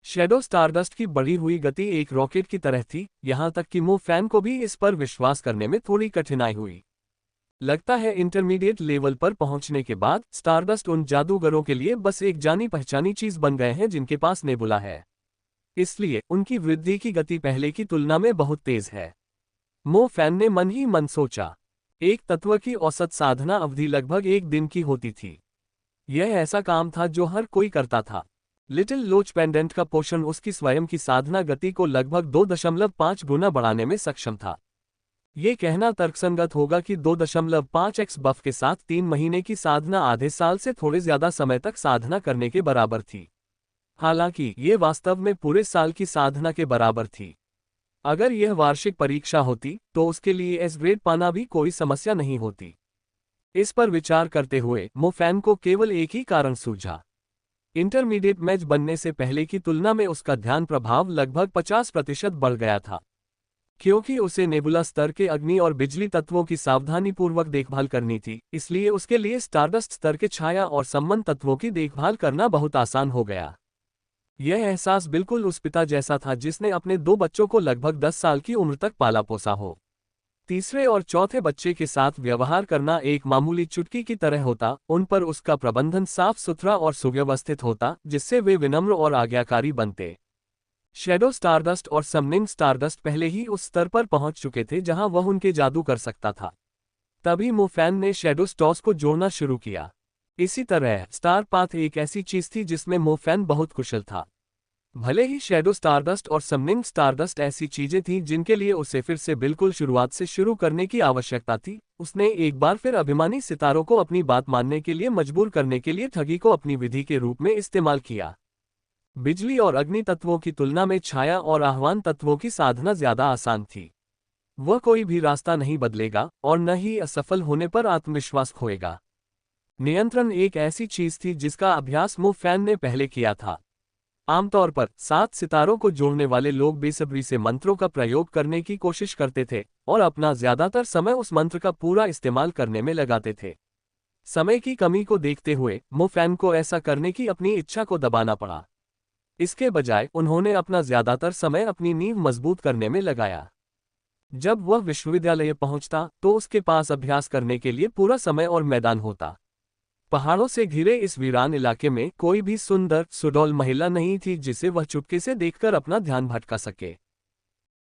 शैडो स्टारडस्ट की बढ़ी हुई गति एक रॉकेट की तरह थी, यहां तक कि मो फैन को भी इस पर विश्वास करने में थोड़ी कठिनाई हुई। लगता है इंटरमीडिएट लेवल पर पहुंचने के बाद स्टारडस्ट उन जादूगरों के लिए बस एक जानी पहचानी चीज बन गए हैं जिनके पास नेबुला है, इसलिए उनकी वृद्धि की गति पहले की तुलना में बहुत तेज है। मो फैन ने मन ही मन सोचा। एक तत्व की औसत साधना अवधि लगभग 1 दिन की होती थी। यह ऐसा काम था जो हर कोई करता था। लिटिल लोच पेंडेंट का पोषण उसकी स्वयं की साधना गति को लगभग 2.5 गुना बढ़ाने में सक्षम था। ये कहना तर्कसंगत होगा कि 2.5x बफ के साथ 3 महीने की साधना आधे साल से थोड़े ज्यादा समय तक साधना करने के बराबर थी। हालांकि ये वास्तव में पूरे साल की साधना के बराबर थी। अगर यह वार्षिक परीक्षा होती तो उसके लिए एस ग्रेड पाना भी कोई समस्या नहीं होती। इस पर विचार करते हुए मो फैन को केवल एक ही कारण सूझा। इंटरमीडिएट मैच बनने से पहले की तुलना में उसका ध्यान प्रभाव लगभग 50% बढ़ गया था। क्योंकि उसे नेबुला स्तर के अग्नि और बिजली तत्वों की सावधानीपूर्वक देखभाल करनी थी, इसलिए उसके लिए स्टारडस्ट स्तर के छाया और संबंध तत्वों की देखभाल करना बहुत आसान हो गया। यह एहसास बिल्कुल उस पिता जैसा था जिसने अपने 2 बच्चों को लगभग 10 साल की उम्र तक पाला पोसा हो। तीसरे और चौथे बच्चे के साथ व्यवहार करना एक मामूली चुटकी की तरह होता, उन पर उसका प्रबंधन साफ सुथरा और सुव्यवस्थित होता, जिससे वे विनम्र और आज्ञाकारी बनते। शैडो स्टारडस्ट और समनिंग स्टारडस्ट पहले ही उस स्तर पर पहुंच चुके थे जहां वह उनके जादू कर सकता था। तभी मो फैन ने शैडो स्टॉस को जोड़ना शुरू किया। इसी तरह स्टार पाथ एक ऐसी चीज थी जिसमें मो फैन बहुत कुशल था। भले ही शैडो स्टारडस्ट और समनिंग स्टारडस्ट ऐसी चीजें थीं जिनके लिए उसे फिर से बिल्कुल शुरुआत से शुरू करने की आवश्यकता थी, उसने एक बार फिर अभिमानी सितारों को अपनी बात मानने के लिए मजबूर करने के लिए ठगी को अपनी विधि के रूप में इस्तेमाल किया। बिजली और अग्नि तत्वों की तुलना में छाया और आह्वान तत्वों की साधना ज्यादा आसान थी। वह कोई भी रास्ता नहीं बदलेगा और न ही असफल होने पर आत्मविश्वास खोएगा। नियंत्रण एक ऐसी चीज थी जिसका अभ्यास मो फैन ने पहले किया था। आमतौर पर 7 सितारों को जोड़ने वाले लोग बेसब्री से मंत्रों का प्रयोग करने की कोशिश करते थे और अपना ज्यादातर समय उस मंत्र का पूरा इस्तेमाल करने में लगाते थे। समय की कमी को देखते हुए मो फैन को ऐसा करने की अपनी इच्छा को दबाना पड़ा। इसके बजाय उन्होंने अपना ज्यादातर समय अपनी नींव मजबूत करने में लगाया। जब वह विश्वविद्यालय पहुंचता तो उसके पास अभ्यास करने के लिए पूरा समय और मैदान होता। पहाड़ों से घिरे इस वीरान इलाके में कोई भी सुंदर सुडौल महिला नहीं थी जिसे वह चुपके से देखकर अपना ध्यान भटका सके।